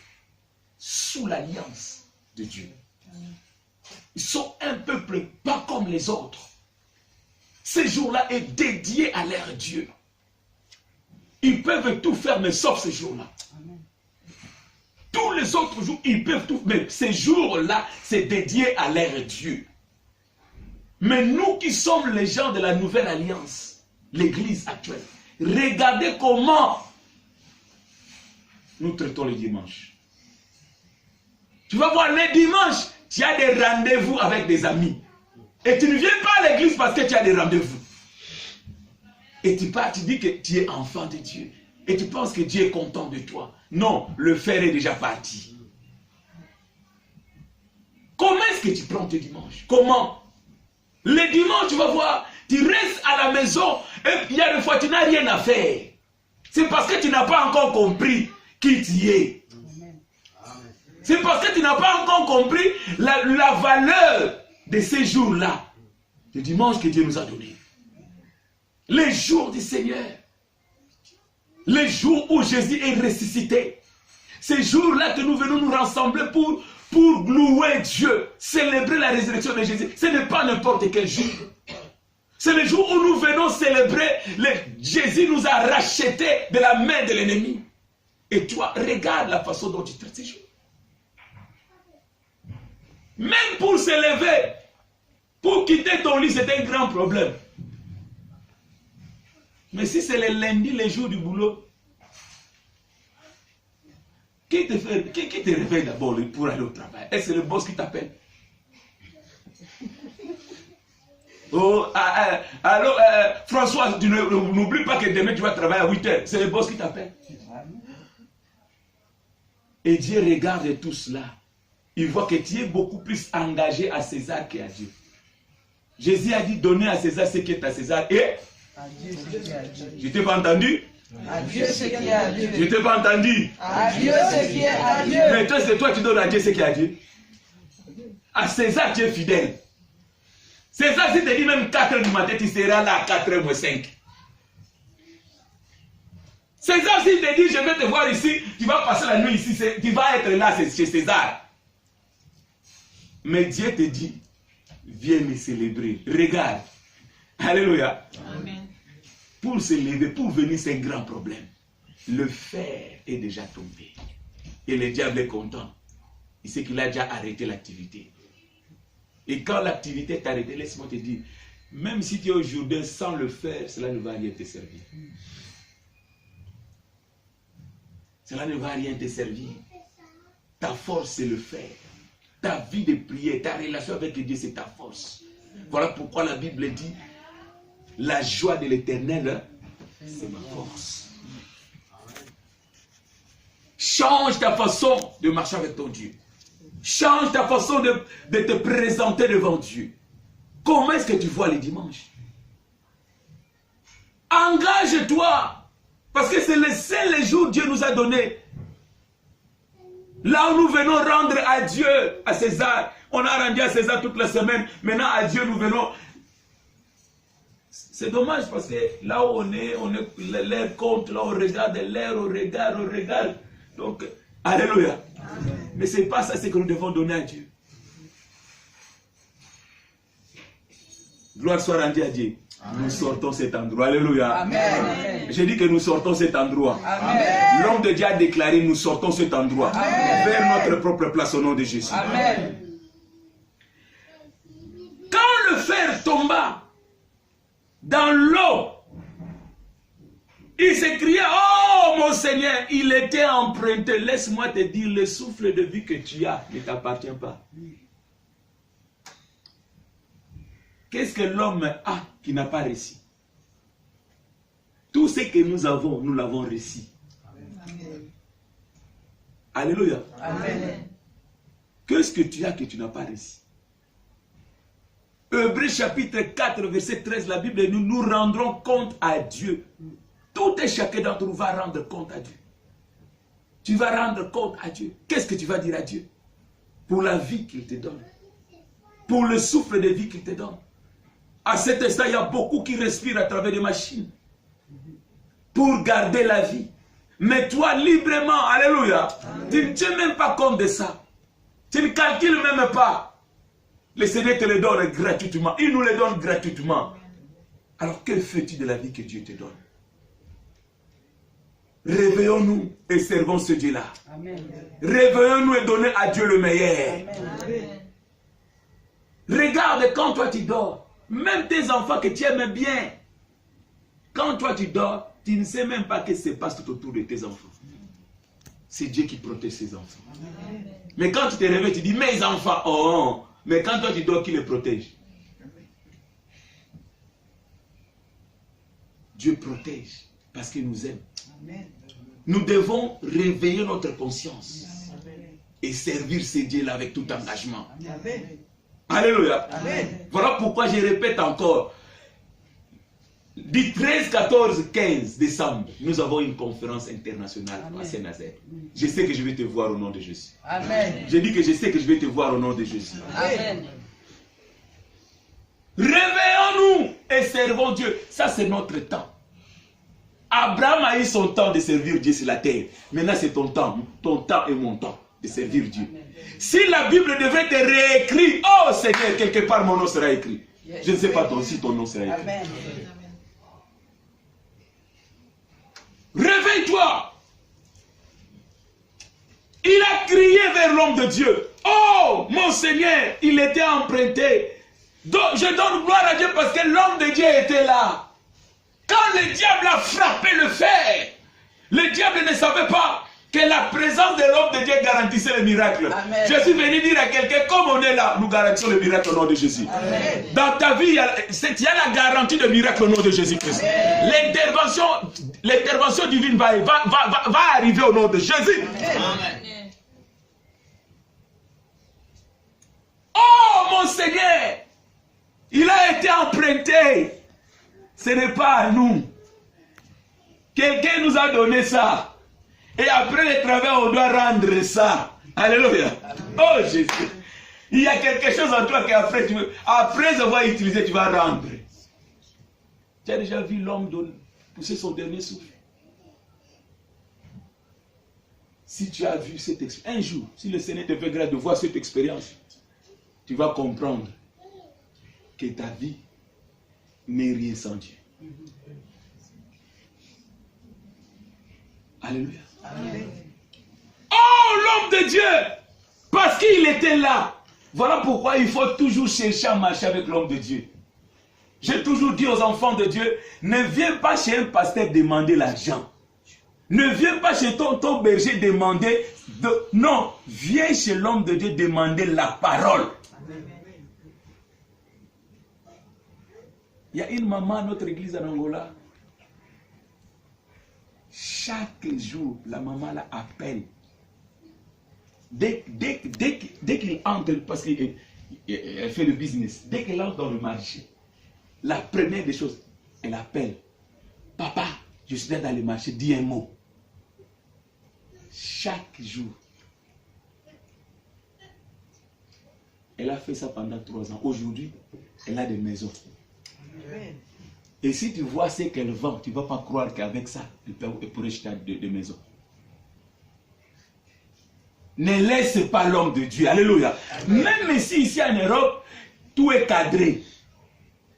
sous l'alliance de Dieu. Ils sont un peuple pas comme les autres. Ce jour-là est dédié à leur Dieu. Ils peuvent tout faire, mais sauf ce jour-là. Tous les autres jours, ils peuvent tout faire, mais ce jour-là, c'est dédié à leur Dieu. Mais nous qui sommes les gens de la nouvelle alliance, l'église actuelle, regardez comment nous traitons les dimanches. Tu vas voir, les dimanches, tu as des rendez-vous avec des amis. Et tu ne viens pas à l'église parce que tu as des rendez-vous. Et tu pars, tu dis que tu es enfant de Dieu. Et tu penses que Dieu est content de toi. Non, le fer est déjà parti. Comment est-ce que tu prends tes dimanches? Comment? Les dimanches, tu vas voir, tu restes à la maison et il y a des fois tu n'as rien à faire. C'est parce que tu n'as pas encore compris qui tu es. C'est parce que tu n'as pas encore compris la valeur de ces jours-là. Le dimanche que Dieu nous a donné. Les jours du Seigneur. Les jours où Jésus est ressuscité. Ces jours-là que nous venons nous rassembler pour louer Dieu, célébrer la résurrection de Jésus. Ce n'est pas n'importe quel jour. C'est le jour où nous venons célébrer, Jésus nous a rachetés de la main de l'ennemi. Et toi, regarde la façon dont tu traites ces jours. Même pour se lever, pour quitter ton lit, c'est un grand problème. Mais si c'est le lundi, les jours du boulot, qui te réveille d'abord pour aller au travail? Est-ce que c'est le boss qui t'appelle? Oh, alors, François, n'oublie pas que demain tu vas travailler à 8 heures. C'est le boss qui t'appelle. Et Dieu regarde tout cela. Il voit que tu es beaucoup plus engagé à César qu'à Dieu. Jésus a dit, donnez à César ce qui est à César et à Dieu ce qui est à Dieu. Je t'ai pas entendu? À Dieu ce qui est à Dieu. Je t'ai pas entendu? À Dieu ce qui est à Dieu. Mais toi, c'est toi qui donnes à Dieu ce qui est à Dieu. À César, tu es fidèle. César, si tu te dis même 4 h du matin, tu seras là à 4 h moins 5. César, si te dit, je vais te voir ici, tu vas passer la nuit ici, tu vas être là chez César. Mais Dieu te dit, viens me célébrer. Regarde. Alléluia. Amen. Pour se lever, pour venir, c'est un grand problème. Le fer est déjà tombé. Et le diable est content. Il sait qu'il a déjà arrêté l'activité. Et quand l'activité est arrêtée, laisse-moi te dire, même si tu es au Jourdain sans le fer, cela ne va rien te servir. Cela ne va rien te servir. Ta force, c'est le fer. Ta vie de prière, ta relation avec Dieu, c'est ta force. Voilà pourquoi la Bible dit, la joie de l'Éternel, c'est ma force. Change ta façon de marcher avec ton Dieu. Change ta façon de te présenter devant Dieu. Comment est-ce que tu vois les dimanches? Engage-toi. Parce que c'est le seul jour que Dieu nous a donné. Là où nous venons rendre à Dieu, à César. On a rendu à César toute la semaine. Maintenant à Dieu nous venons. C'est dommage parce que là où on est l'air compte, là on regarde l'air, on regarde. Donc, alléluia. Amen. Mais ce n'est pas ça ce que nous devons donner à Dieu. Gloire soit rendue à Dieu. Amen. Nous sortons cet endroit. Alléluia. Amen. J'ai dit que nous sortons cet endroit. L'homme de Dieu a déclaré, nous sortons cet endroit. Amen. Vers notre propre place au nom de Jésus. Amen. Quand le fer tomba dans l'eau, il s'écria, oh mon Seigneur, il était emprunté. Laisse-moi te dire, le souffle de vie que tu as ne t'appartient pas. Qu'est-ce que l'homme a qui n'a pas réussi? Tout ce que nous avons, nous l'avons réussi. Amen. Alléluia. Amen. Qu'est-ce que tu as que tu n'as pas réussi? Hébreux chapitre 4, verset 13, la Bible dit, nous rendrons compte à Dieu. Tout et chacun d'entre nous va rendre compte à Dieu. Tu vas rendre compte à Dieu. Qu'est-ce que tu vas dire à Dieu? Pour la vie qu'il te donne. Pour le souffle de vie qu'il te donne. À cet instant, il y a beaucoup qui respirent à travers des machines. Pour garder la vie. Mais toi, librement, alléluia, tu ne tiens même pas compte de ça. Tu ne calcules même pas. Le Seigneur te le donne gratuitement. Il nous le donne gratuitement. Alors, que fais-tu de la vie que Dieu te donne? Réveillons-nous et servons ce Dieu-là. Réveillons-nous et donnons à Dieu le meilleur. Amen. Regarde quand toi tu dors. Même tes enfants que tu aimes bien. Quand toi tu dors, tu ne sais même pas ce qui se passe tout autour de tes enfants. C'est Dieu qui protège ses enfants. Amen. Mais quand tu te réveilles, tu dis, mes enfants, oh, mais quand toi tu dors, qui les protège? Dieu protège parce qu'il nous aime. Amen. Nous devons réveiller notre conscience et servir ces dieux-là avec tout engagement. Amen. Alléluia. Amen. Voilà pourquoi je répète encore. Du 13, 14, 15 décembre, nous avons une conférence internationale à Saint-Nazaire. Je sais que je vais te voir au nom de Jésus. Amen. Je dis que je sais que je vais te voir au nom de Jésus. Amen. Réveillons-nous et servons Dieu. Ça, c'est notre temps. Abraham a eu son temps de servir Dieu sur la terre. Maintenant, c'est ton temps et mon temps de servir Dieu. Si la Bible devait être réécrite, oh Seigneur, quelque part mon nom sera écrit. Je ne sais pas si ton nom sera écrit. Amen. Réveille-toi. Il a crié vers l'homme de Dieu. Oh, mon Seigneur, il était emprunté. Donc, je donne gloire à Dieu parce que l'homme de Dieu était là. Quand le diable a frappé le fer, le diable ne savait pas que la présence de l'homme de Dieu garantissait le miracle. Amen. Je suis venu dire à quelqu'un, comme on est là, nous garantissons le miracle au nom de Jésus. Amen. Dans ta vie, il y a la garantie de miracle au nom de Jésus-Christ. L'intervention divine va arriver au nom de Jésus. Amen. Oh mon Seigneur, il a été emprunté. Ce n'est pas à nous. Quelqu'un nous a donné ça. Et après le travail, on doit rendre ça. Alléluia. Oh Jésus. Il y a quelque chose en toi qu'après, après avoir utilisé, tu vas rendre. Tu as déjà vu l'homme pousser son dernier souffle? Si tu as vu cette expérience, un jour, si le Seigneur te fait grâce de voir cette expérience, tu vas comprendre que ta vie n'est rien sans Dieu. Alléluia. Amen. Oh, l'homme de Dieu, parce qu'il était là. Voilà pourquoi il faut toujours chercher à marcher avec l'homme de Dieu. J'ai toujours dit aux enfants de Dieu, ne viens pas chez un pasteur demander l'argent. Ne viens pas chez ton berger demander... Non, viens chez l'homme de Dieu demander la parole. Il y a une maman à notre église en Angola. Chaque jour, la maman l'appelle. Dès qu'il entre, parce qu'elle fait le business, dès qu'elle entre dans le marché, la première des choses, elle appelle. Papa, je suis dans le marché, dis un mot. Chaque jour. Elle a fait ça pendant 3 ans. Aujourd'hui, elle a des maisons. Amen. Et si tu vois ce qu'elle vend, tu ne vas pas croire qu'avec ça, elle pourrait acheter des maisons. Ne laisse pas l'homme de Dieu. Alléluia. Amen. Même si ici en Europe, tout est cadré.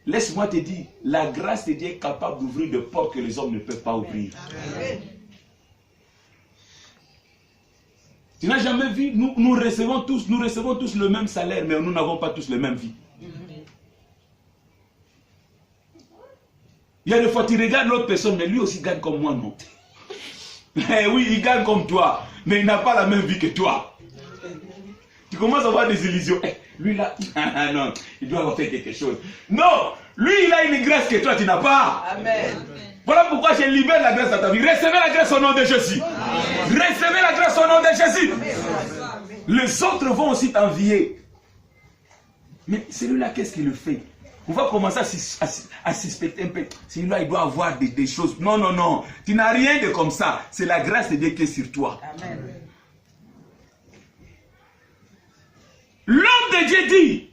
Laisse-moi te dire, la grâce de Dieu est capable d'ouvrir des portes que les hommes ne peuvent pas ouvrir. Amen. Tu n'as jamais vu, nous recevons tous le même salaire, mais nous n'avons pas tous la même vie. Il y a des fois, tu regardes l'autre personne, mais lui aussi gagne comme moi, non? Eh oui, il gagne comme toi, mais il n'a pas la même vie que toi. Tu commences à avoir des illusions. Eh, lui là, non, il doit avoir fait quelque chose. Non, lui il a une grâce que toi tu n'as pas. Amen. Voilà pourquoi je libère la grâce dans ta vie. Recevez la grâce au nom de Jésus. Amen. Recevez la grâce au nom de Jésus. Amen. Les autres vont aussi t'envier. Mais celui-là, qu'est-ce qu'il le fait? On va commencer à suspecter un peu. Celui-là, il doit avoir des choses. Non, non, non. Tu n'as rien de comme ça. C'est la grâce de Dieu qui est sur toi. Amen. L'homme de Dieu dit.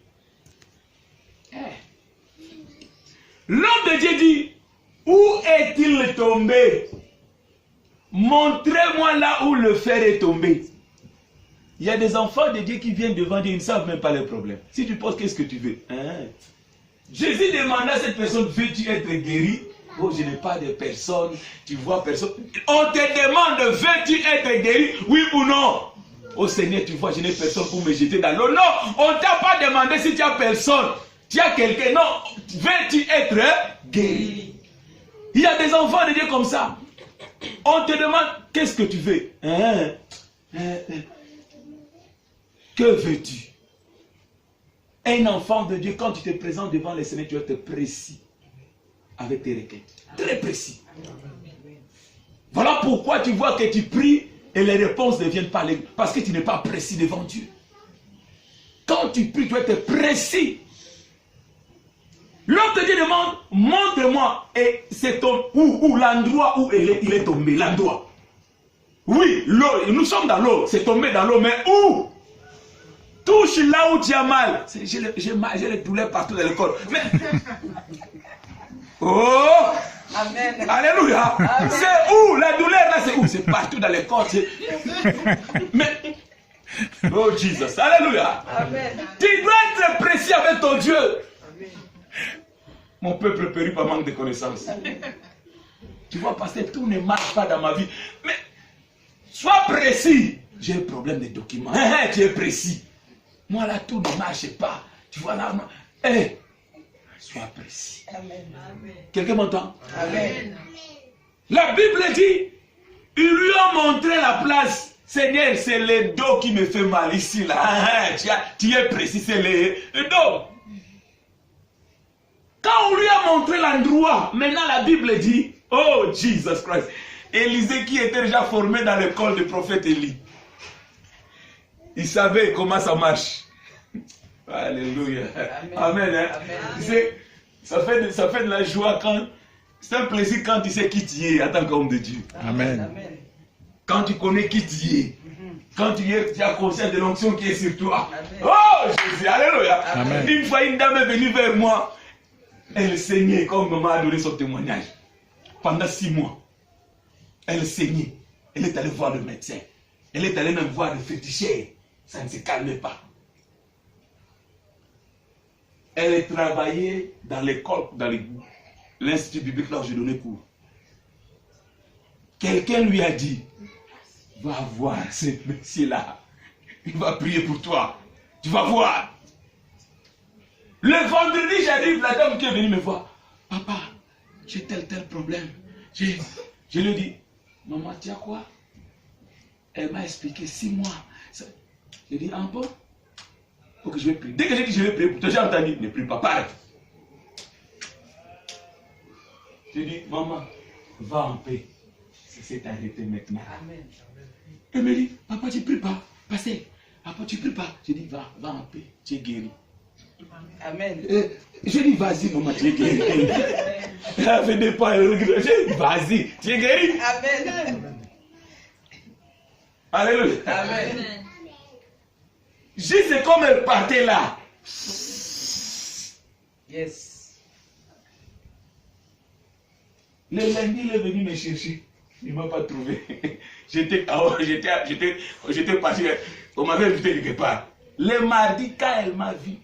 L'homme de Dieu dit. Où est-il tombé? Montrez-moi là où le fer est tombé. Il y a des enfants de Dieu qui viennent devant Dieu, ils ne savent même pas les problèmes. Si tu poses, qu'est-ce que tu veux? Jésus demanda à cette personne, veux-tu être guéri? Oh, je n'ai pas de personne, tu vois personne. On te demande, veux-tu être guéri? Oui ou non? Oh Seigneur, tu vois, je n'ai personne pour me jeter dans l'eau. Non, on ne t'a pas demandé si tu as personne. Tu as quelqu'un. Non, veux-tu être guéri? Il y a des enfants de Dieu comme ça. On te demande, qu'est-ce que tu veux? Que veux-tu? Un enfant de Dieu, quand tu te présentes devant le Seigneur, tu vas être précis avec tes requêtes. Très précis. Voilà pourquoi tu vois que tu pries et les réponses ne viennent pas. Parce que tu n'es pas précis devant Dieu. quand tu pries, tu dois être précis. L'homme te dit demande, montre-moi. Et c'est où l'endroit où il est tombé, l'endroit. Oui, l'eau, nous sommes dans l'eau, c'est tombé dans l'eau, mais où? Touche là où tu as mal. J'ai les douleurs partout dans le corps. Mais... Oh! Amen. Alléluia. C'est où? La douleur là, c'est où? C'est partout dans le corps. Mais... Oh Jesus. Alléluia. Amen. Tu dois être précis avec ton Dieu. Amen. Mon peuple périt par manque de connaissances. Tu vois, pasteur, tout ne marche pas dans ma vie. Mais sois précis. J'ai un problème de documents. Tu es précis. Moi là, tout ne marche pas. Tu vois là, sois précis. Amen. Quelqu'un m'entend? Amen. La Bible dit, ils lui ont montré la place. Seigneur, c'est le dos qui me fait mal ici là. Tu es précis, c'est le dos. Quand on lui a montré l'endroit, maintenant la Bible dit, oh Jesus Christ, Élisée qui était déjà formé dans l'école du prophète Élie. Il savait comment ça marche. Alléluia. Amen. Hein? Amen. Ça fait de la joie quand... C'est un plaisir quand tu sais qui tu es en tant qu'homme de Dieu. Amen. Quand tu connais qui tu es. Quand tu as conscience de l'onction qui est sur toi. Oh Jésus, alléluia. Amen. Une fois une dame est venue vers moi. Elle saignait comme maman a donné son témoignage. Pendant 6 mois. Elle saignait. Elle est allée voir le médecin. Elle est allée même voir le féticheur. Ça ne se calmait pas. Elle travaillait dans l'école, dans l'institut biblique là où je donnais cours. Quelqu'un lui a dit, va voir ce monsieur-là. Il va prier pour toi. Tu vas voir. Le vendredi, j'arrive, la dame qui est venue me voir. Papa, j'ai tel problème. Je lui ai dit, maman, tu as quoi? Elle m'a expliqué 6 mois. J'ai dit, bon? Ok, je vais prier. Dès que j'ai dit, je vais prier pour toi, j'ai entendu, ne prie pas, parle. J'ai dit, maman, va en paix. C'est arrêté maintenant. Amen. Elle me dit, papa, tu ne pries pas. Passez. Papa, tu ne pries pas. J'ai dit, va en paix. Tu es guéri. Amen. J'ai dit, vas-y, maman, tu es guéri. Elle a fait des pas, elle regrette. J'ai dit, vas-y, tu es guéri. Amen. Alléluia. Amen. C'est comme elle partait là. Yes. Le lundi, il est venu me chercher. Il ne m'a pas trouvé. J'étais parti. On m'avait invité quelque part. Le mardi, quand elle m'a vu,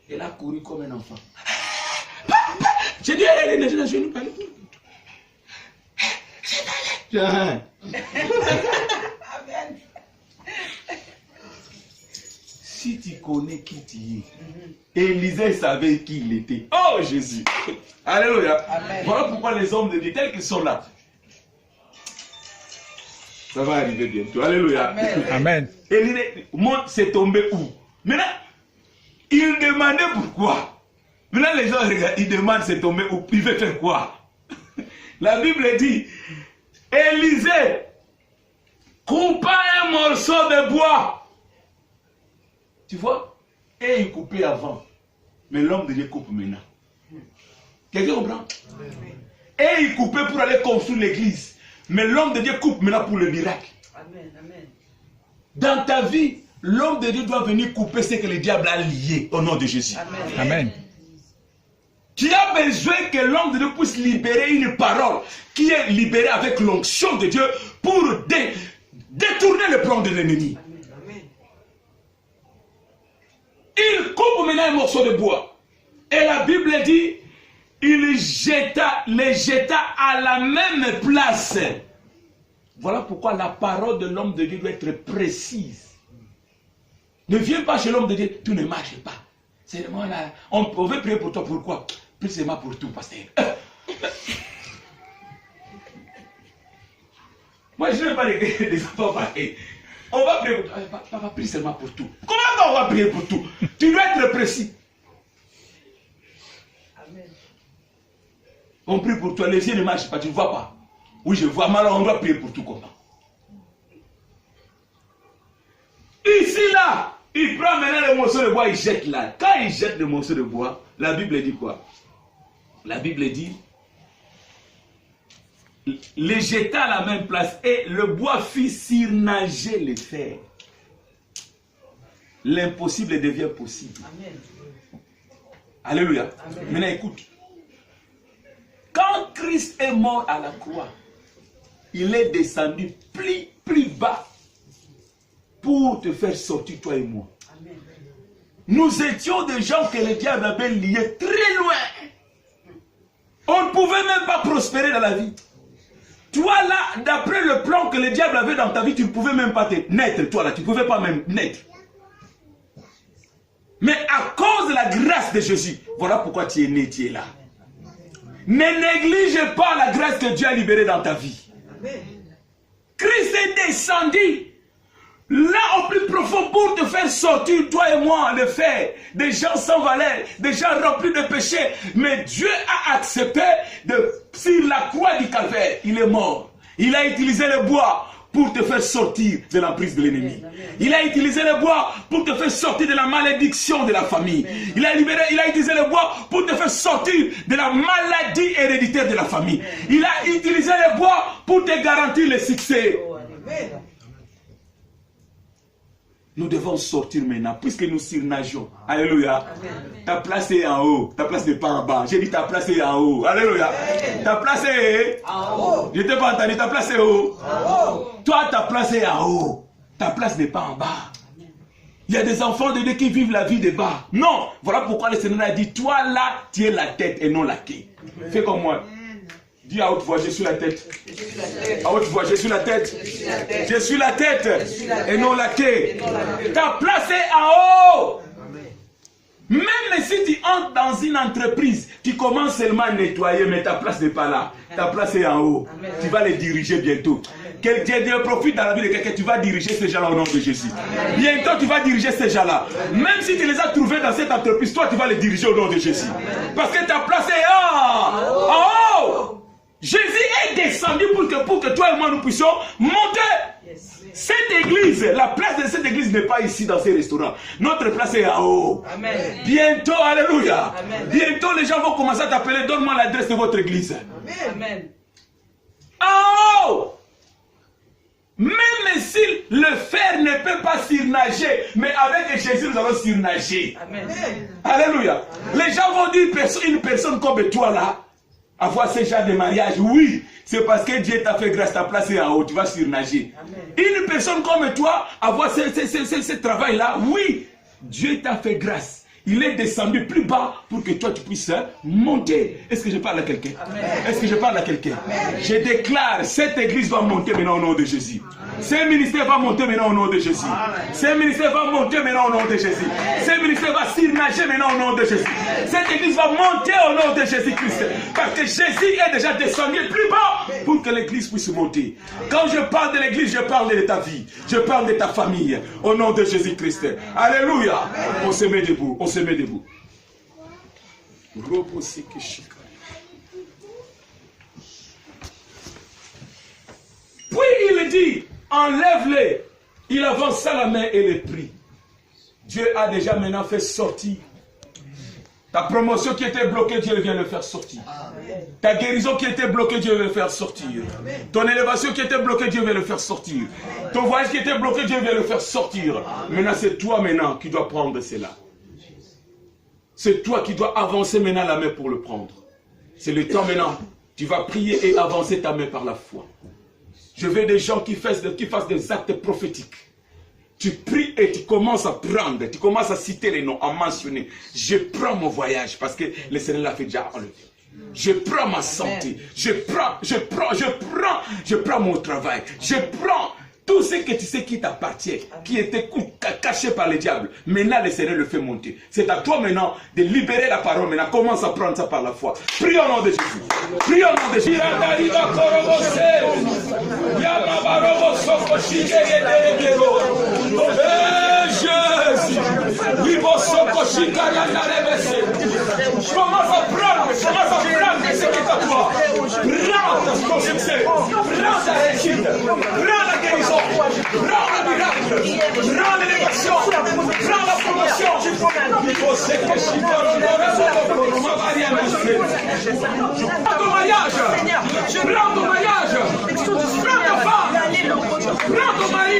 elle a couru comme un enfant. J'ai dit, elle est dans genou. Amen. Si tu connais qui tu es, Élisée savait qui il était. Oh Jésus. Alléluia. Amen. Voilà pourquoi les hommes de Dieu, tels qu'ils sont là, ça va arriver bientôt. Alléluia. Amen. Amen. Élisée, monte, c'est tombé où? Maintenant, il demandait pourquoi. Maintenant, les gens regardent, ils demandent c'est tombé où? Il veut faire quoi? La Bible dit, Élisée coupa un morceau de bois. Tu vois? Et il coupait avant. Mais l'homme de Dieu coupe maintenant. Quelqu'un comprend? Et il coupait pour aller construire l'église. Mais l'homme de Dieu coupe maintenant pour le miracle. Amen. Amen. Dans ta vie, l'homme de Dieu doit venir couper ce que le diable a lié au nom de Jésus. Amen. Amen. Tu as besoin que l'homme de Dieu puisse libérer une parole qui est libérée avec l'onction de Dieu pour détourner le plan de l'ennemi. Il coupe maintenant un morceau de bois. Et la Bible dit, il les jeta à la même place. Voilà pourquoi la parole de l'homme de Dieu doit être précise. Ne viens pas chez l'homme de Dieu, tout ne marche pas. C'est moi là. On veut prier pour toi, pourquoi? Plus c'est moi pour tout, pasteur. Moi, je ne veux pas les enfants pareils. On va prier pour toi. Papa, prie seulement pour tout. Comment on va prier pour tout? Tu dois être précis. Amen. On prie pour toi, les yeux ne marchent pas, tu ne vois pas. Oui, je vois, mais alors on doit prier pour tout comment? Ici, là, Il prend maintenant le morceau de bois, il jette là. Quand il jette le morceau de bois, la Bible dit quoi? La Bible dit, les jeta à la même place et le bois fit surnager les fers. L'impossible devient possible. Amen. Alléluia. Amen. Maintenant écoute. Quand Christ est mort à la croix, il est descendu plus bas pour te faire sortir toi et moi. Amen. Nous étions des gens que le diable avait liés très loin. On ne pouvait même pas prospérer dans la vie. Toi là, d'après le plan que le diable avait dans ta vie, tu ne pouvais même pas naître. Toi là, tu ne pouvais pas même naître. Mais à cause de la grâce de Jésus, voilà pourquoi tu es né, tu es là. Ne néglige pas la grâce que Dieu a libérée dans ta vie. Christ est descendu là au plus profond pour te faire sortir, toi et moi, le fer, des gens sans valeur, des gens remplis de péché. Mais Dieu a accepté sur la croix du calvaire, il est mort. Il a utilisé le bois pour te faire sortir de l'emprise de l'ennemi. Il a utilisé le bois pour te faire sortir de la malédiction de la famille. Il a utilisé le bois pour te faire sortir de la maladie héréditaire de la famille. Il a utilisé le bois pour te garantir le succès. Nous devons sortir maintenant, puisque nous surnageons. Alléluia. Ta place est en haut. Ta place n'est pas en bas. J'ai dit ta place est en haut. Alléluia. Ta place est en haut. Je t'ai pas entendu. Ta place est haut. Toi, ta place est en haut. Ta place n'est pas en bas. Il y a des enfants de Dieu qui vivent la vie de bas. Non. Voilà pourquoi le Seigneur a dit, toi là, tu es la tête et non la queue. Fais comme moi. Dis à haute voix, je suis la tête. À haute voix, je suis la tête. Je suis la tête et non la queue. Ta place est en haut. Même si tu entres dans une entreprise, tu commences seulement à nettoyer, mais ta place n'est pas là. Ta place est en haut. Tu vas les diriger bientôt. Que Dieu profite dans la vie de quelqu'un, tu vas diriger ces gens-là au nom de Jésus. Bientôt, tu vas diriger ces gens-là. Même si tu les as trouvés dans cette entreprise, toi, tu vas les diriger au nom de Jésus. Parce que ta place est en haut. Jésus est descendu pour que toi et moi nous puissions monter. Cette église, la place de cette église n'est pas ici dans ces restaurants. Notre place est en haut. Amen. Bientôt, alléluia. Amen. Bientôt les gens vont commencer à t'appeler, donne-moi l'adresse de votre église. Amen. En haut. Même si le fer ne peut pas surnager, mais avec Jésus nous allons surnager. Amen. Alléluia. Amen. Les gens vont dire, une personne comme toi là, avoir ce genre de mariage, oui, c'est parce que Dieu t'a fait grâce, ta place est en haut, tu vas surnager. Amen. Une personne comme toi, avoir ce travail-là, oui, Dieu t'a fait grâce. Il est descendu plus bas pour que toi tu puisses monter. Est-ce que je parle à quelqu'un? Est-ce que je parle à quelqu'un? Je déclare, cette église va monter maintenant au nom de Jésus. Ce ministère va monter maintenant au nom de Jésus. Ce ministère va monter maintenant au nom de Jésus. Ce ministère va surnager maintenant au nom de Jésus. Cette église va monter au nom de Jésus-Christ. Parce que Jésus est déjà descendu plus bas pour que l'église puisse monter. Quand je parle de l'église, je parle de ta vie. Je parle de ta famille. Au nom de Jésus-Christ. Alléluia. On se met debout. On se met debout. Puis il dit, enlève-les. Il avança la main et les prit. Dieu a déjà maintenant fait sortir. Ta promotion qui était bloquée, Dieu vient le faire sortir. Amen. Ta guérison qui était bloquée, Dieu vient le faire sortir. Amen. Ton élévation qui était bloquée, Dieu vient le faire sortir. Amen. Ton voyage qui était bloqué, Dieu vient le faire sortir. Amen. Maintenant, c'est toi maintenant qui dois prendre cela. C'est toi qui dois avancer maintenant la main pour le prendre. C'est le temps maintenant. Tu vas prier et avancer ta main par la foi. Je veux des gens qui fassent des actes prophétiques. Tu pries et tu commences à prendre, tu commences à citer les noms, à mentionner. Je prends mon voyage parce que le Seigneur l'a fait déjà enlever. Je prends ma santé, je prends mon travail, je prends tout ce que tu sais qui t'appartient, qui était caché par le diable. Maintenant, le Seigneur le fait monter. C'est à toi maintenant de libérer la parole. Maintenant, commence à prendre ça par la foi. Prie au nom de Jésus. Prie au nom de Jésus. Commence à prendre ce qui est à toi. Prends ton succès. Prends ta réussite. Prends la guérison. Prends le miracle. Prends l'élévation. ton mariage. Prends ton mariage. Prends ta femme. Prends ton mari.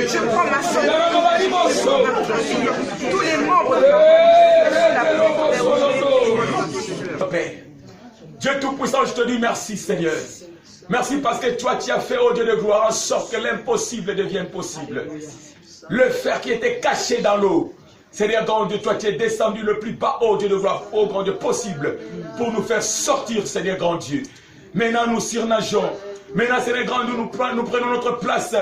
Je prends ma soeur. Tous les membres de Père, Dieu Tout-Puissant, je te dis merci Seigneur. Merci parce que toi tu as fait, ô Dieu de gloire, en sorte que l'impossible devienne possible. Le fer qui était caché dans l'eau, Seigneur grand Dieu, toi tu es descendu le plus bas, ô Dieu de gloire, ô grand Dieu possible, pour nous faire sortir, Seigneur grand Dieu. Maintenant nous surnageons. Maintenant Seigneur grand Dieu, nous prenons notre place.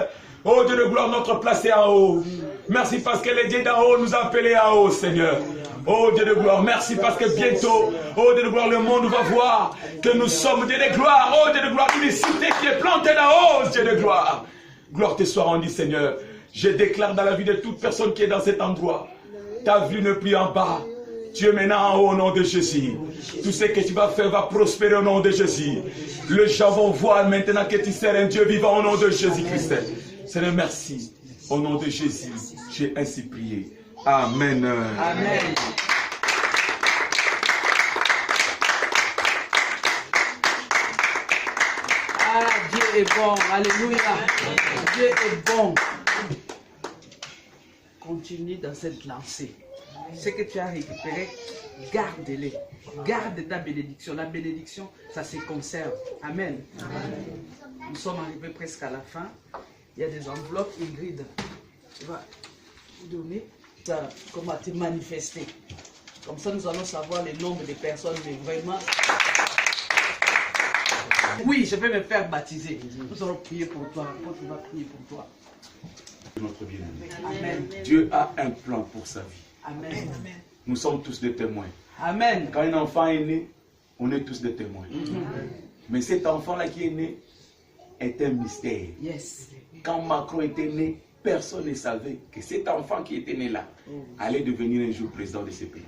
Oh Dieu de gloire, notre place est en haut. Merci parce que les dieux d'en haut nous ont appelés en haut, Seigneur. Oh Dieu de gloire, merci parce que bientôt, oh Dieu de gloire, le monde va voir que nous sommes Dieu de gloire. Oh Dieu de gloire, une cité qui est plantée d'en haut, Dieu de gloire. Gloire te soit rendue, Seigneur. Je déclare dans la vie de toute personne qui est dans cet endroit, ta vue ne plus en bas. Tu es maintenant en haut au nom de Jésus. Tout ce que tu vas faire va prospérer au nom de Jésus. Les gens vont voir maintenant que tu sers un Dieu vivant au nom de Jésus-Christ. Seigneur, merci. Au nom de Jésus, j'ai ainsi prié. Amen. Amen. Ah, Dieu est bon. Alléluia. Dieu est bon. Continue dans cette lancée. Ce que tu as récupéré, garde-les. Garde ta bénédiction. La bénédiction, ça se conserve. Amen. Nous sommes arrivés presque à la fin. Il y a des enveloppes, Ingrid. Tu vas vous donner comment te manifester. Comme ça, nous allons savoir le nombre de personnes, mais vraiment. Oui, je vais me faire baptiser. Nous allons prier pour toi. Tu vas prier pour toi. Notre bien-aimé. Amen. Dieu a un plan pour sa vie. Amen. Nous sommes tous des témoins. Amen. Quand un enfant est né, on est tous des témoins. Mais cet enfant-là qui est né est un mystère. Yes. Quand Macron était né, personne ne savait que cet enfant qui était né là allait devenir un jour président de ce pays.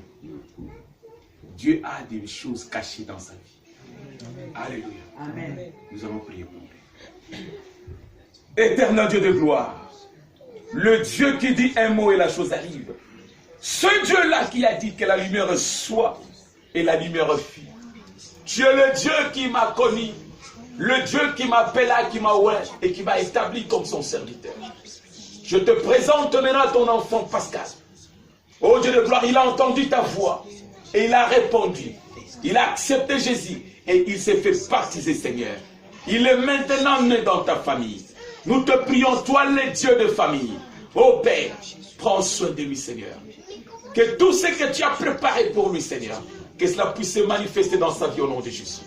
Dieu a des choses cachées dans sa vie. Alléluia. Amen. Nous allons prier pour lui. Éternel Dieu de gloire, le Dieu qui dit un mot et la chose arrive. Ce Dieu-là qui a dit que la lumière soit et la lumière fut. Tu es le Dieu qui m'a connu, le Dieu qui m'appela, qui m'a ouvert et qui m'a établi comme son serviteur. Je te présente maintenant ton enfant Pascal. Oh Dieu de gloire, il a entendu ta voix et il a répondu. Il a accepté Jésus et il s'est fait baptiser, Seigneur. Il est maintenant né dans ta famille. Nous te prions, toi le Dieu de famille. Oh Père, prends soin de lui, Seigneur. Que tout ce que tu as préparé pour lui, Seigneur, que cela puisse se manifester dans sa vie au nom de Jésus.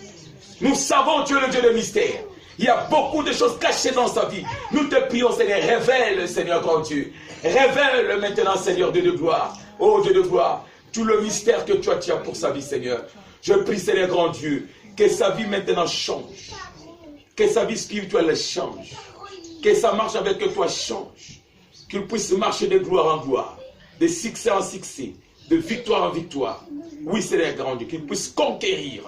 Nous savons, tu es le Dieu de mystère. Il y a beaucoup de choses cachées dans sa vie. Nous te prions, Seigneur, révèle, Seigneur grand Dieu. Révèle maintenant, Seigneur Dieu de gloire. Oh Dieu de gloire, tout le mystère que tu as pour sa vie, Seigneur. Je prie, Seigneur grand Dieu, que sa vie maintenant change. Que sa vie spirituelle change. Que sa marche avec toi change. Qu'il puisse marcher de gloire en gloire. De succès en succès. De victoire en victoire. Oui, Seigneur grand Dieu, qu'il puisse conquérir.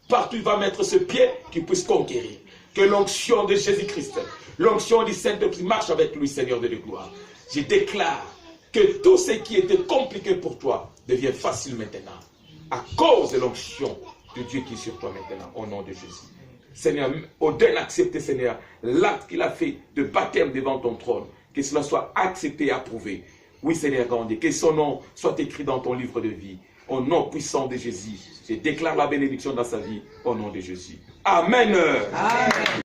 Partout il va mettre ce pied, qu'il puisse conquérir. Que l'onction de Jésus-Christ, l'onction du Saint-Esprit marche avec lui, Seigneur de gloire. Je déclare que tout ce qui était compliqué pour toi devient facile maintenant. À cause de l'onction de Dieu qui est sur toi maintenant, au nom de Jésus. Seigneur, au-delà d'accepter, Seigneur, l'acte qu'il a fait de baptême devant ton trône, que cela soit accepté et approuvé. Oui, Seigneur grand Dieu, que son nom soit écrit dans ton livre de vie. Au nom puissant de Jésus, je déclare la bénédiction dans sa vie, au nom de Jésus. Amen. Amen.